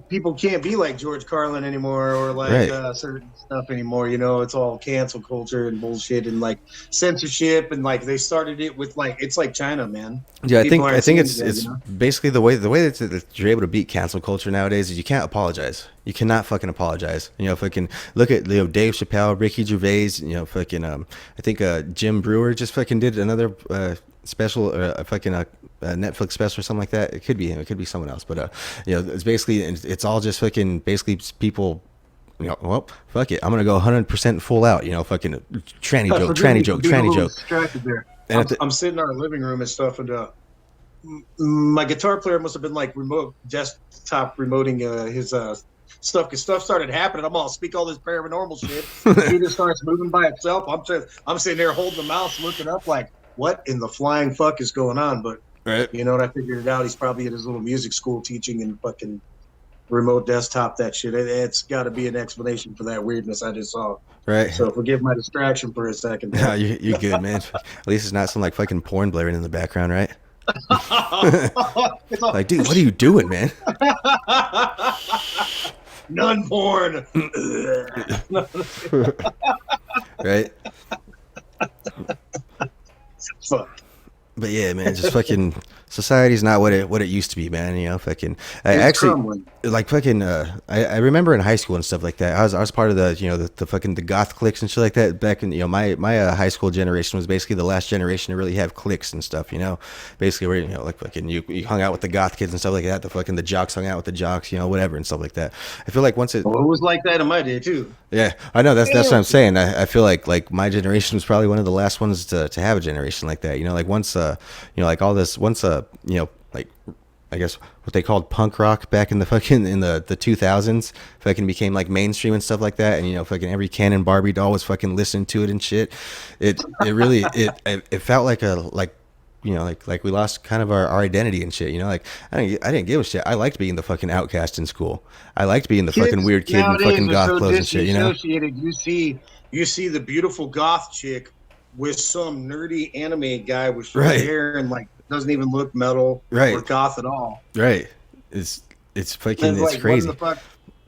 People can't be like George Carlin anymore or like right. certain stuff anymore. It's all cancel culture and bullshit and like censorship and like they started it with like it's like China, man. Yeah, People I aren't think seeing it's it yet. basically the way that you're able to beat cancel culture nowadays is you can't apologize. You cannot fucking apologize. Fucking look at Dave Chappelle, Ricky Gervais. Fucking I think Jim Brewer just fucking did another special, fucking Netflix special or something like that. It could be him. It could be someone else. But it's basically it's all just fucking basically people. Well, fuck it. I'm gonna go 100% full out. Fucking Forgive me for being a tranny little joke. distracted there. And I'm, at the, I'm sitting in our living room and stuff, and my guitar player must have been like remote desktop remoting his stuff because stuff started happening. I'm all speak all this paranormal shit. Computer starts moving by itself. I'm sitting there holding the mouse, looking up like, what in the flying fuck is going on? But right. you know what? I figured it out. He's probably at his little music school teaching and fucking remote desktop that shit. It's got to be an explanation for that weirdness I just saw. Right. So forgive my distraction for a second No, there. you're good, man. At least it's not some like fucking porn blaring in the background, right? It's all Like, dude, what are you doing, man? none porn. Right? Fuck. But yeah, man, just fucking society's not what it used to be, man. Fucking. I It's actually crumbling. like fucking. I remember in high school and stuff like that. I was part of the the fucking the goth cliques and shit like that back in my high school generation was basically the last generation to really have cliques and stuff. Basically where like fucking you hung out with the goth kids and stuff like that. The jocks hung out with the jocks, whatever and stuff like that. I feel like once it. Well, it was like that in my day too. Yeah, I know that's what I'm saying. I feel like my generation was probably one of the last ones to have a generation like that. Like once like all this once like I guess what they called punk rock back in the fucking in the 2000s fucking became like mainstream and stuff like that, and fucking every Ken and Barbie doll was fucking listening to it and shit. It really it felt like like we lost kind of our identity and shit. Like I didn't give a shit. I liked being the fucking outcast in school. I liked being the fucking Kids weird kid in nowadays fucking are goth so clothes and shit. disassociated. You see the beautiful goth chick with some nerdy anime guy with short Right. hair and like doesn't even look metal Right. or goth at all. Right. It's fucking And it's like, crazy. what the fuck?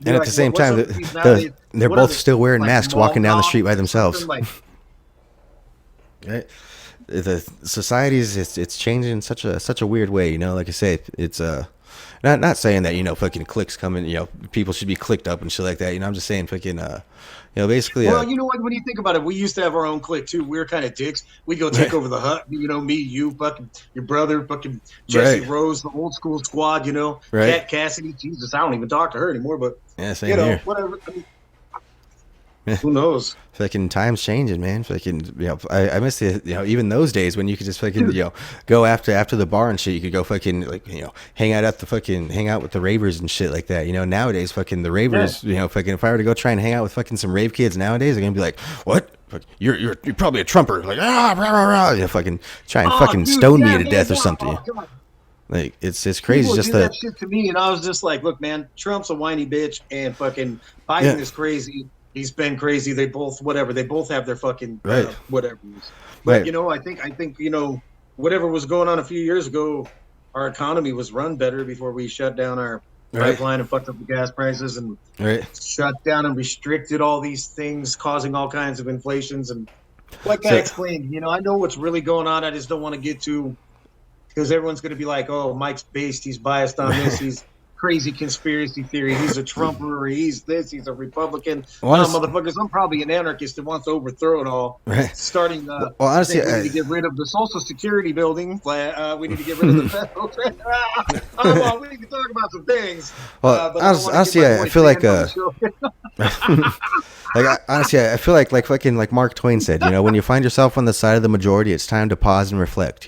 And at the same what's time, up with these nowadays? they're What are both they, still wearing like masks, mall walking down the cops street by or themselves. something? Like, Right? The society is it's changing in such a weird way. Like I say, it's not saying that fucking clicks coming. People should be clicked up and shit like that. I'm just saying fucking basically well, you know what? When you think about it, we used to have our own clique too. We were kind of dicks. We go take over the hut. Me, you, fucking your brother, fucking Jesse Right. Rose, the old school squad. Right. Kat Cassidy. Jesus, I don't even talk to her anymore. But Yeah, same here. whatever. I mean, who knows? Fucking times changing, man. Fucking, I miss the, even those days when you could just fucking, go after the bar and shit. You could go fucking like, hang out with the ravers and shit like that. Nowadays, fucking the ravers, fucking if I were to go try and hang out with fucking some rave kids nowadays, they're gonna be like, what? You're probably a Trumper, like rah, rah. Fucking try and fucking Dude, stone yeah, me to man, death or yeah. something. Oh, God. Like it's crazy. People Just do that shit to me, and I was just like, look, man, Trump's a whiny bitch, and fucking Biden Yeah. is crazy. He's been crazy. They both, whatever. They both have their fucking Right. whatever. But Right. I think whatever was going on a few years ago, our economy was run better before we shut down our Right. pipeline and fucked up the gas prices and Right. shut down and restricted all these things, causing all kinds of inflations. And like I So explained, I know what's really going on. I just don't want to get to because everyone's going to be like, "Oh, Mike's based. He's biased on this. He's crazy conspiracy theory. He's a Trumper. Or he's this. He's a Republican." No, honest, motherfuckers. I'm probably an anarchist that wants to overthrow it all. right. Starting, Well, I honestly, think we need to get rid of the Social Security building. We need to get rid of the federal. Well, we can talk about some things. well, But I don't want to honestly, get my I voice feel like banned on the show. honestly, I feel like fucking like Mark Twain said, when you find yourself on the side of the majority, it's time to pause and reflect.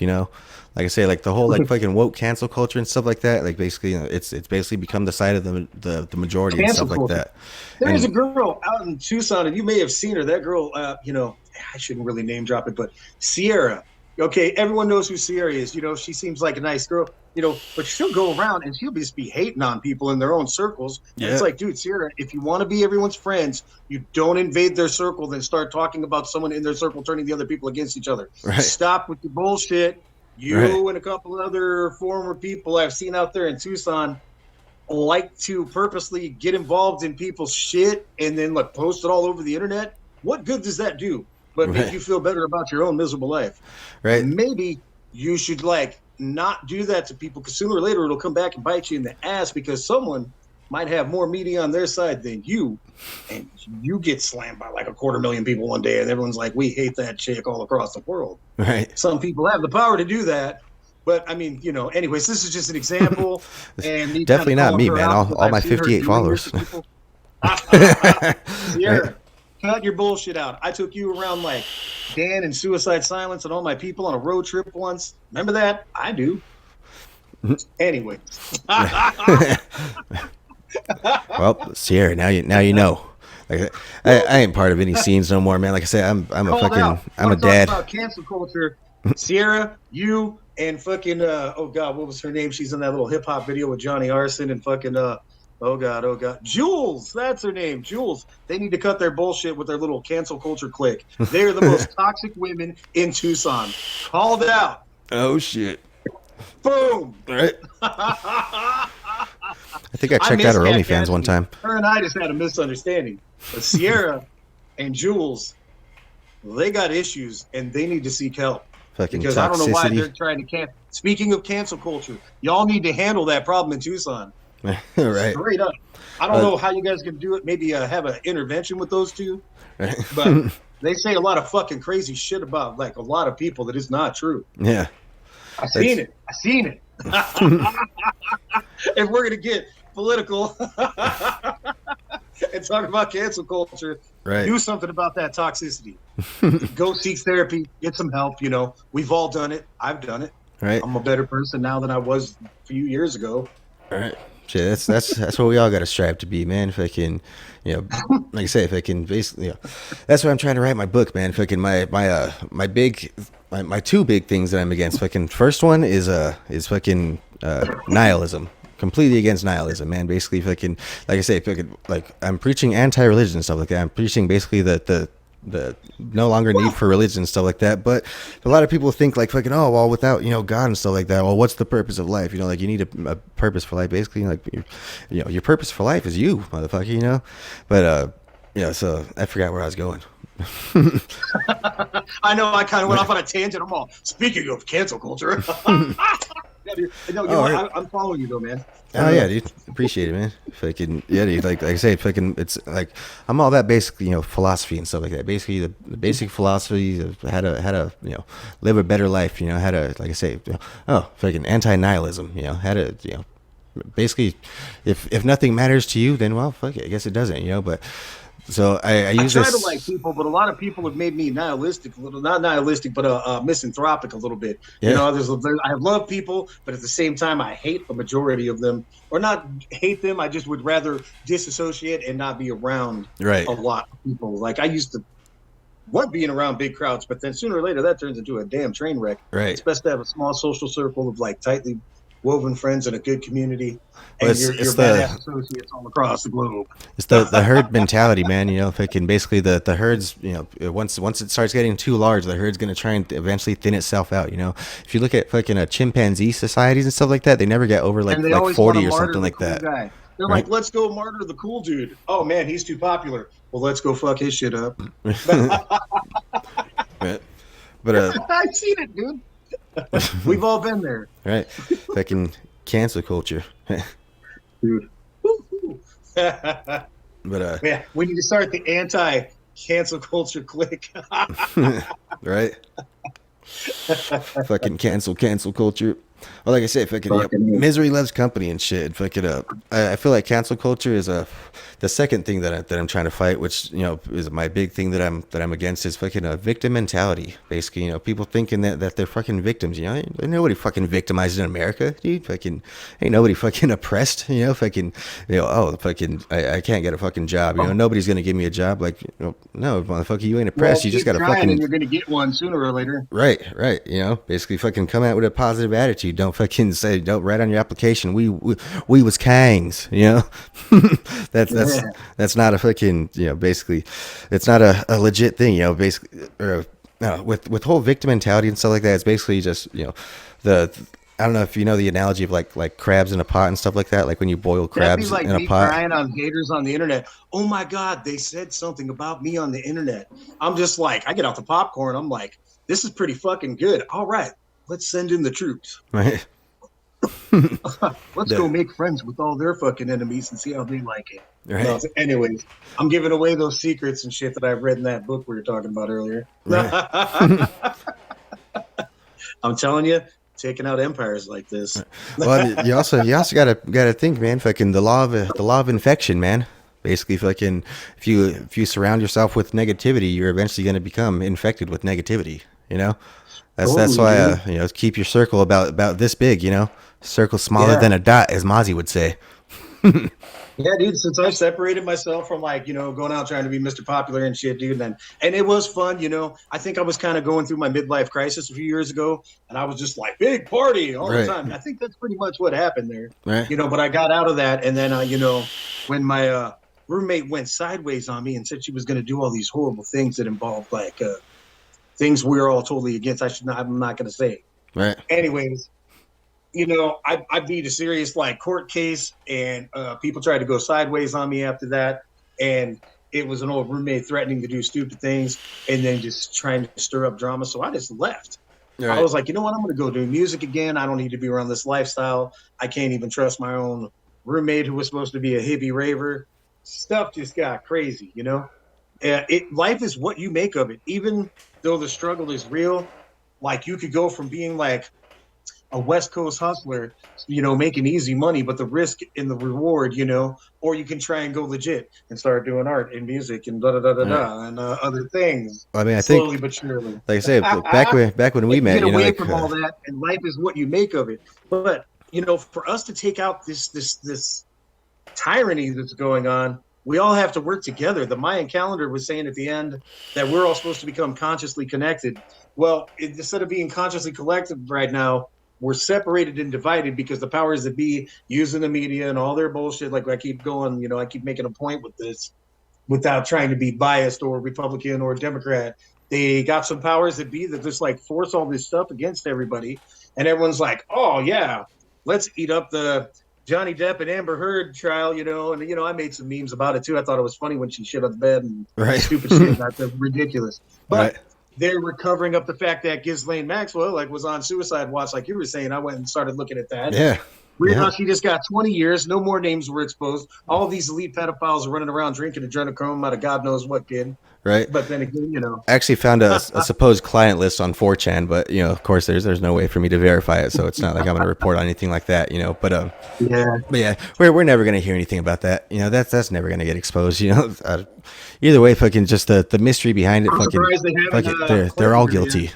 Like I say, like the whole like fucking woke cancel culture and stuff like that. Like basically, it's basically become the side of the majority and Cancel stuff culture. like that. There's a And girl out in Tucson, and you may have seen her. That girl, I shouldn't really name drop it, but Sierra. Okay, everyone knows who Sierra is. She seems like a nice girl. But she'll go around and she'll just be hating on people in their own circles. And yeah, it's like, dude, Sierra, if you want to be everyone's friends, you don't invade their circle, then start talking about someone in their circle turning the other people against each other. right, Stop with the bullshit. You right, and a couple other former people I've seen out there in Tucson like to purposely get involved in people's shit and then post it all over the internet. What good does that do? But make right, you feel better about your own miserable life. right, Maybe you should not do that to people because sooner or later it'll come back and bite you in the ass because someone might have more media on their side than you, and you get slammed by like 250,000 people one day, and everyone's like, "We hate that chick" all across the world. right. Some people have the power to do that. But I mean, anyways, this is just an example, and me Definitely kind of not me, calling her man. out All, because all I've my seen her 58 doing this followers. to people. Right. Sierra, cut your bullshit out. I took you around like Dan and Suicide Silence and all my people on a road trip once. Remember that? I do. Anyway. Well, Sierra, now you know. Like I ain't part of any scenes no more, man. Like I said, I'm a Called fucking out. I'm a Talk dad. about cancel culture. Sierra, you and fucking oh god, what was her name? She's in that little hip hop video with Johnny Arson and fucking oh god, Jules. That's her name, Jules. They need to cut their bullshit with their little cancel culture clique. They're the most toxic women in Tucson. Called out. Oh shit. Boom. All right. I think I checked miss out her Kat OnlyFans Cassidy. one time. Her and I just had a misunderstanding. But Sierra and Jules, they got issues and they need to seek help. Fucking Because I don't know why toxicity. they're trying to Speaking of cancel culture, y'all need to handle that problem in Tucson. Right. Straight up. I don't know how you guys can do it. Maybe have an intervention with those two. Right. But they say a lot of fucking crazy shit about a lot of people that is not true. Yeah. I seen it. If we're gonna get political and talk about cancel culture, Right. do something about that toxicity. Go seek therapy, get some help. We've all done it. I've done it. Right. I'm a better person now than I was a few years ago. All right. Shit, that's what we all got to strive to be, man. If I can, like I say, if I can basically, that's why I'm trying to write my book, man. If I can, my two big things that I'm against. Fucking first one is fucking nihilism. Completely against nihilism, man. Basically, if I can, like I say, if I could, I'm preaching anti-religion and stuff like that. I'm preaching basically the no longer need for religion and stuff like that. But a lot of people think fucking, oh well, without God and stuff like that, well, what's the purpose of life? You need a purpose for life. Basically, your purpose for life is you, motherfucker. But so I forgot where I was going. I know I kind of went off on a tangent. I'm all speaking of cancel culture. I'm following you though, man. Oh yeah, dude. Appreciate it, man. Fucking yeah, dude. Like I say, fucking it's I'm all about basically philosophy and stuff like that. Basically the basic philosophy of how to live a better life. How to, like I say, fucking anti-nihilism. How to basically if nothing matters to you, then well, fuck it. I guess it doesn't. But so I use try this. to like people, but a lot of people have made me nihilistic, a little, not nihilistic, but misanthropic a little bit. Yeah. I love people, but at the same time, I hate the majority of them, or not hate them. I just would rather disassociate and not be around Right. a lot of people. Like I used to love being around big crowds, but then sooner or later that turns into a damn train wreck. Right. It's best to have a small social circle of tightly woven friends and a good community, Well, and it's your it's badass the associates all across the globe. it's the herd mentality, man. You know, if it can basically the herds, you know, once it starts getting too large, the herd's gonna try and eventually thin itself out. You know, if you look at fucking chimpanzee societies and stuff like that, they never get over And they like always want to 40 or martyr something the like cool that, guy. They're right? like, let's go martyr the cool dude. Oh man, he's too popular. Well, let's go fuck his shit up. Right. But I've seen it, dude. We've all been there, right, fucking cancel culture. dude. But Yeah, we need to start the anti-cancel culture clique. right, fucking cancel culture. Well, like I said, fucking yep, Fucking misery loves company and shit. Fucking I feel like cancel culture is the second thing that I'm trying to fight, which you know is my big thing that I'm against is fucking a victim mentality. Basically, you know, people thinking that they're fucking victims. You know, ain't nobody fucking victimized in America, dude. Fucking ain't nobody fucking oppressed. You know, fucking oh fucking I can't get a fucking job. You know, nobody's gonna give me a job. Like you know, no motherfucker, you ain't well, oppressed. You just keep gotta trying, and fucking you're gonna get one sooner or later. right. You know, basically fucking come out with a positive attitude. Don't fucking say, don't write on your application. We was kangs, you know. that's that's Yeah. that's not a fucking, you know, basically, it's not a legit thing, you know. Basically, or no, with whole victim mentality and stuff like that. It's basically just you know, the I don't know if you know the analogy of like crabs in a pot and stuff like that. Like when you boil That'd be crabs like in a me pot. crying on haters on the internet. Oh my God, they said something about me on the internet. I'm just like, I get out the popcorn. I'm like, this is pretty fucking good. All right, let's send in the troops. Right. Let's go The, make friends with all their fucking enemies and see how they like it. No, right. anyways, I'm giving away those secrets and shit that I've read in that book we were talking about earlier. Right. I'm telling you, taking out empires like this. Well, you also gotta think, man. Fucking the law of infection, man. Basically, fucking if you surround yourself with negativity, you're eventually gonna become infected with negativity. You know, that's Totally, why dude. you know keep your circle about this big. You know, circle smaller Yeah. than a dot, as Mozzie would say. Yeah, dude, since I've separated myself from like, going out trying to be Mr. Popular and shit, dude, and it was fun. I think I was kind of going through my midlife crisis a few years ago, and I was just like big party all the Right. time. I think that's pretty much what happened there. Right. But I got out of that, and then when my roommate went sideways on me and said she was going to do all these horrible things that involved like things we are all totally against. I'm not going to say. Right. Anyways, I beat a serious like court case, and people tried to go sideways on me after that, and it was an old roommate threatening to do stupid things, and then just trying to stir up drama. So I just left. I Right. was like, you know what? I'm going to go do music again. I don't need to be around this lifestyle. I can't even trust my own roommate who was supposed to be a hippie raver. Stuff just got crazy. Life is what you make of it. Even though the struggle is real, like you could go from being like a West Coast hustler, making easy money, but the risk in the reward, or you can try and go legit and start doing art and music and da da da da Right. da and other things I mean, I think, slowly but surely. like I say, back when we You can met, get you know, away like from all that, and life is what you make of it. But for us to take out this tyranny that's going on, we all have to work together. The Mayan calendar was saying at the end that we're all supposed to become consciously connected. Well, instead of being consciously collective right now, we're separated and divided because the powers that be using the media and all their bullshit. Like I keep going, I keep making a point with this without trying to be biased or Republican or Democrat. They got some powers that be that just like force all this stuff against everybody. And everyone's like, oh, yeah, let's eat up the Johnny Depp and Amber Heard trial, and, I made some memes about it too. I thought it was funny when she shit on the bed and right. stupid shit. That's ridiculous. Right. But they were covering up the fact that Ghislaine Maxwell was on suicide watch, like you were saying. I went and started looking at that. Yeah. Weird Yeah. how she just got 20 years. No more names were exposed. All these elite pedophiles are running around drinking adrenochrome out of God knows what, kid. Right. But then again, I actually found a supposed client list on 4chan, but of course, there's no way for me to verify it, so it's not like I'm going to report on anything like that, yeah. But yeah, we're never going to hear anything about that. That's never going to get exposed. Either way, fucking just the mystery behind it. I'm Fucking, surprised they fuck haven't. it, they're all collected her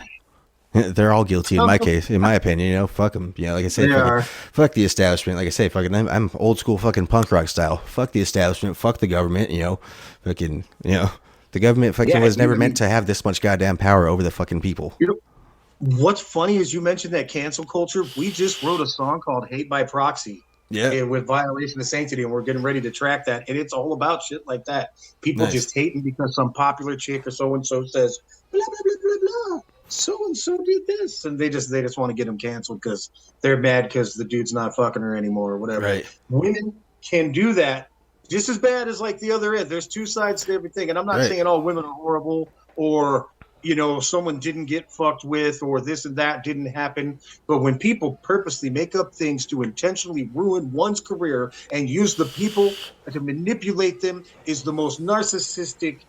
guilty. They're all guilty in my case, in my opinion. Fuck them. Like I say, They are. fuck the establishment. Like I say, fucking, I'm old school fucking punk rock style. Fuck the establishment. Fuck the government. Fucking, the government fucking Yeah, was never I meant mean, to have this much goddamn power over the fucking people. What's funny is you mentioned that cancel culture. We just wrote a song called "Hate by Proxy" Yeah. with Violation of Sanctity, and we're getting ready to track that. And it's all about shit like that. People Nice. just hating because some popular chick or so and so says blah blah blah blah blah. So and so did this, and they just want to get them canceled because they're mad because the dude's not fucking her anymore or whatever. Right. Women can do that just as bad as like the other end. There's two sides to everything, and I'm not Right. saying all women are horrible or someone didn't get fucked with or this and that didn't happen. But when people purposely make up things to intentionally ruin one's career and use the people to manipulate them is the most narcissistic,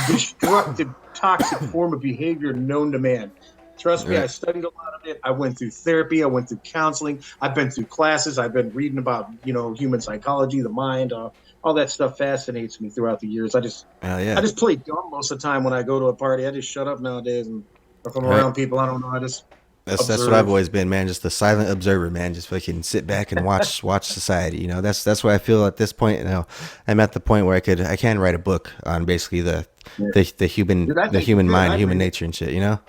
destructive, toxic form of behavior known to man. Trust me, I studied a lot of it. I went through therapy. I went through counseling. I've been through classes. I've been reading about, human psychology, the mind, all that stuff fascinates me throughout the years. Yeah. I just play dumb most of the time when I go to a party. I just shut up nowadays, and if I'm Right. around people, I don't know. I just That's observe. what I've always been, man. Just the silent observer, man. Just fucking sit back and watch society. That's what I feel at this point. I'm at the point where I can write a book on basically the human Dude, I the think you human could. mind, I'd human read it. nature, and shit. I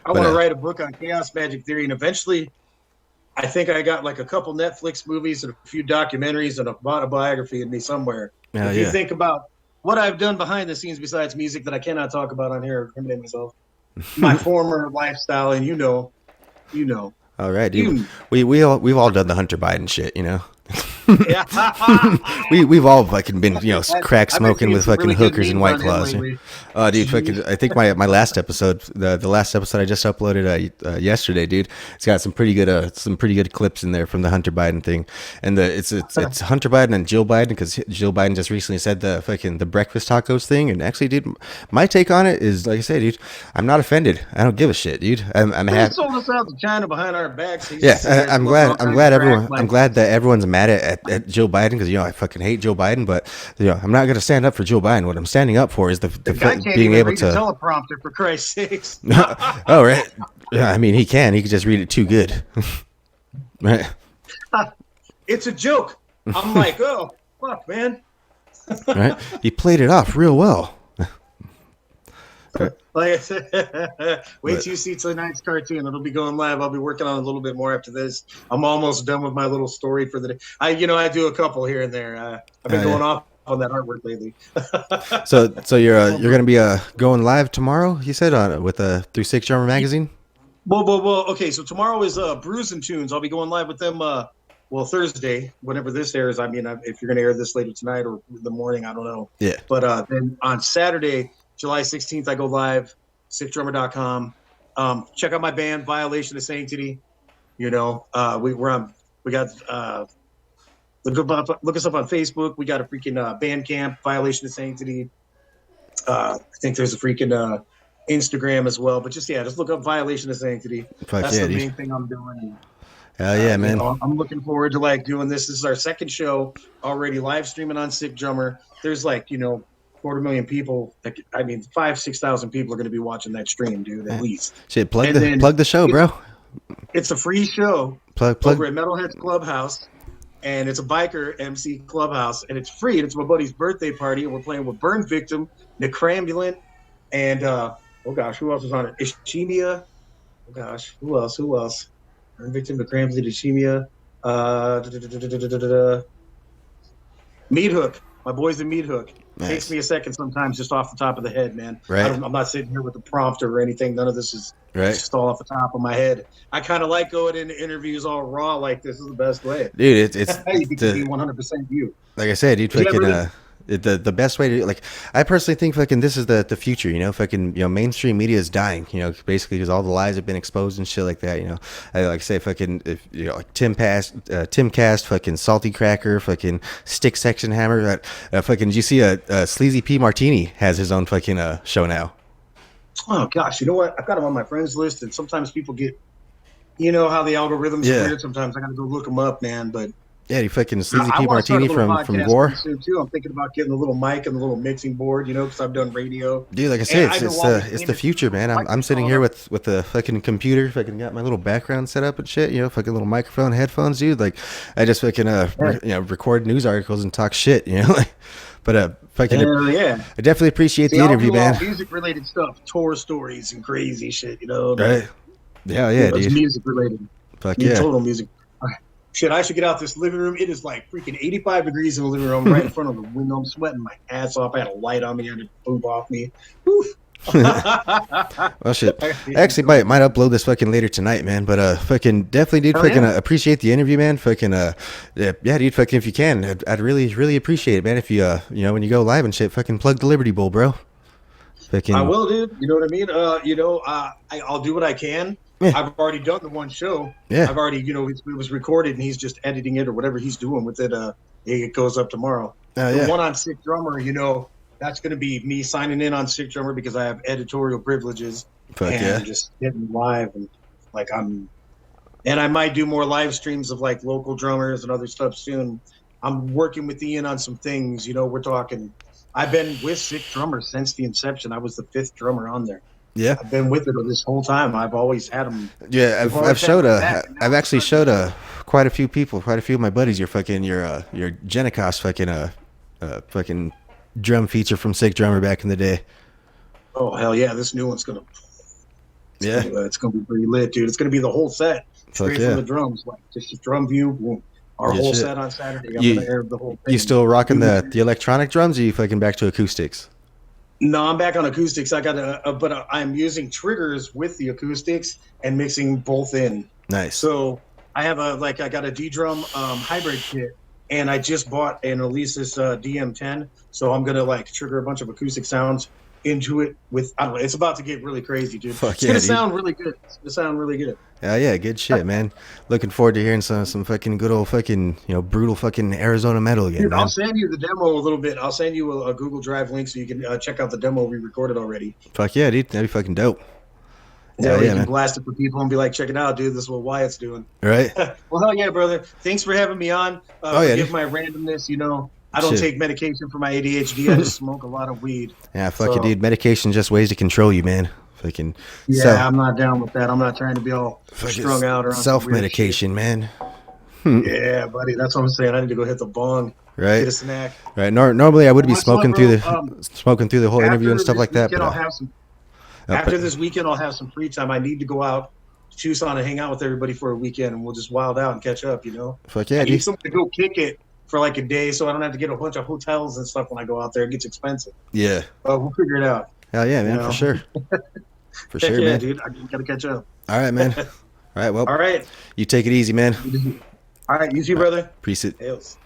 But want to write a book on chaos magic theory, and eventually, I think I got like a couple Netflix movies and a few documentaries and a autobiography in me somewhere. If you yeah. think about what I've done behind the scenes besides music that I cannot talk about on here, incriminate myself, my former lifestyle, and you know, All right, dude. you. We've all done the Hunter Biden shit. Yeah. We've all fucking been crack I've been smoking seeing with some fucking really good hookers and memes White on him Claws. lately. Dude, fucking, I think my last episode, the last episode I just uploaded yesterday, dude, it's got some pretty good clips in there from the Hunter Biden thing, and it's Hunter Biden and Jill Biden, because Jill Biden just recently said the breakfast tacos thing, and actually, dude, my take on it is, like I say, dude, I'm not offended. I don't give a shit, dude. I'm He happy. sold us out to China behind our backs. He's Yeah, just sitting there I'm smoking all glad. I'm kinds glad of crack, I'm like, glad that everyone's mad at Joe Biden, because I fucking hate Joe Biden. But I'm not gonna stand up for Joe Biden. What I'm standing up for is the guy can't being even able read a to. teleprompter, for Christ's sakes. Oh right, yeah. I mean, he can. He could just read it too good. Right. It's a joke. I'm like, oh, fuck, man. Right. He played it off real well. Like I said, wait till you see tonight's cartoon. It'll be going live. I'll be working on a little bit more after this. I'm almost done with my little story for the day. I do a couple here and there. I've been going off on that artwork lately. So you're gonna be going live tomorrow? You said on with through Six Drummer Magazine. Well. Okay, so tomorrow is Brews and Tunes. I'll be going live with them. Thursday, whenever this airs. I mean, if you're going to air this later tonight or in the morning, I don't know. Yeah. But then on Saturday, July 16th, I go live, sickdrummer.com. Check out my band, Violation of Sanctity. We got look us up on Facebook. We got a freaking Bandcamp, Violation of Sanctity. I think there's a freaking Instagram as well. But just look up Violation of Sanctity. That's the main thing I'm doing. Hell yeah, man. I'm looking forward to doing this. This is our second show already live streaming on Sick Drummer. There's 250,000 people. 5,000-6,000 people are going to be watching that stream, dude, at least. Shit, plug the show, bro. It's a free show plug over at Metalheads Clubhouse, and it's a biker MC clubhouse, and it's free. And it's my buddy's birthday party, and we're playing with Burn Victim, Necrambulant, and who else is on it? Ishimia. Oh gosh, who else? Burn Victim, Necrambulant, Ishimia. Meat Hook. My boy's in Meat Hook. Nice. Takes me a second sometimes, just off the top of the head, man. Right. I'm not sitting here with a prompter or anything. None of this is just all off the top of my head. I kind of like going into interviews all raw like this. Is the best way, dude. It's you can be 100% you. Like I said, dude, fucking the best way to I personally think fucking this is the future. Fucking mainstream media is dying. Basically because all the lies have been exposed and shit like that. I like say fucking Tim Cast, fucking Salty Cracker, fucking Stick Section Hammer. Fucking, did you see Sleazy P Martini has his own fucking show now? Oh gosh, you know what? I've got him on my friends list, and sometimes people get, how the algorithms are weird. Sometimes I got to go look them up, man. But yeah, you fucking Sleazy P Martini from Gore. Too. I'm thinking about getting the little mic and the little mixing board, because I've done radio. Dude, like I said, it's the future, man. I'm sitting here with the fucking computer, fucking got my little background set up and shit, fucking little microphone, headphones, dude. Like I just fucking record news articles and talk shit, But Fucking, Hell yeah. I definitely appreciate See, the I'll interview, do all man. music related stuff, tour stories and crazy shit, Right? Yeah, you yeah, know, it's dude. music related. Fuck yeah. Total music. Shit, I should get out this living room. It is like freaking 85 degrees in the living room right in front of the window. I'm sweating my ass off. I had a light on me. I had to boom off me. Woof. Well, shit. I actually might upload this fucking later tonight, man. But fucking definitely, dude. Hell Fucking yeah. appreciate the interview, man. Fucking yeah, dude. Fucking if you can, I'd really appreciate it, man. If you when you go live and shit, fucking plug the Liberty Bowl, bro. I Fucking will, dude. You know what I mean? I'll do what I can. yeah, I've already done the one show. yeah. I've already, it was recorded and he's just editing it or whatever he's doing with it. It goes up tomorrow. The Yeah. one on Sick Drummer, that's going to be me signing in on Sick Drummer because I have editorial privileges Fuck and yeah. just getting live and and I might do more live streams of like local drummers and other stuff soon. I'm working with Ian on some things. We're talking. I've been with Sick Drummer since the inception. I was the 5th drummer on there. Yeah. I've been with it this whole time. I've always had them. Yeah, I've actually showed quite a few people, quite a few of my buddies your Genicos fucking drum feature from Sick Drummer back in the day. Oh hell yeah! This new one's Yeah. it's gonna be pretty lit, dude. It's gonna be the whole set straight yeah. from the drums, like just a drum view. Boom. Our Good whole shit. set on Saturday. I'm gonna air the whole thing. You still rocking the electronic drums, or you fucking back to acoustics? No, I'm back on acoustics. I got but I'm using triggers with the acoustics and mixing both in. Nice. So I have I got a D drum hybrid kit, and I just bought an Alesis DM10. So I'm gonna like trigger a bunch of acoustic sounds into it with I don't know. It's about to get really crazy, dude. It's gonna sound really good. It's gonna sound really good. Yeah, good shit, man. Looking forward to hearing some fucking good old fucking brutal fucking Arizona metal again. Dude, man. I'll send you the demo a little bit. I'll send you a Google Drive link so you can check out the demo we recorded already. Fuck yeah, dude. That'd be fucking dope. Yeah, you can man. blast it for people and be like, check it out, dude. This is what Wyatt's doing. Right. Well, hell yeah, brother. Thanks for having me on. Forgive my randomness. I don't take medication for my ADHD. I just smoke a lot of weed. Yeah, fuck it, dude. Medication just ways to control you, man. Fucking. Yeah, I'm not down with that. I'm not trying to be all strung out or self-medication, man. Yeah, buddy. That's what I'm saying. I need to go hit the bong. Right. Get a snack. Right. Normally, I would be smoking through the whole interview and stuff like that. But after this weekend, I'll have some free time. I need to go out to Tucson and hang out with everybody for a weekend, and we'll just wild out and catch up. Fuck yeah, I dude. need something to go kick it for like a day, so I don't have to get a bunch of hotels and stuff when I go out there. It gets expensive. Yeah. We'll figure it out. Hell yeah, man, for sure. For sure, yeah, man. Dude. I gotta catch up. All right, man. All right, well. All right. You take it easy, man. All right, you too, brother. Appreciate it. Hails.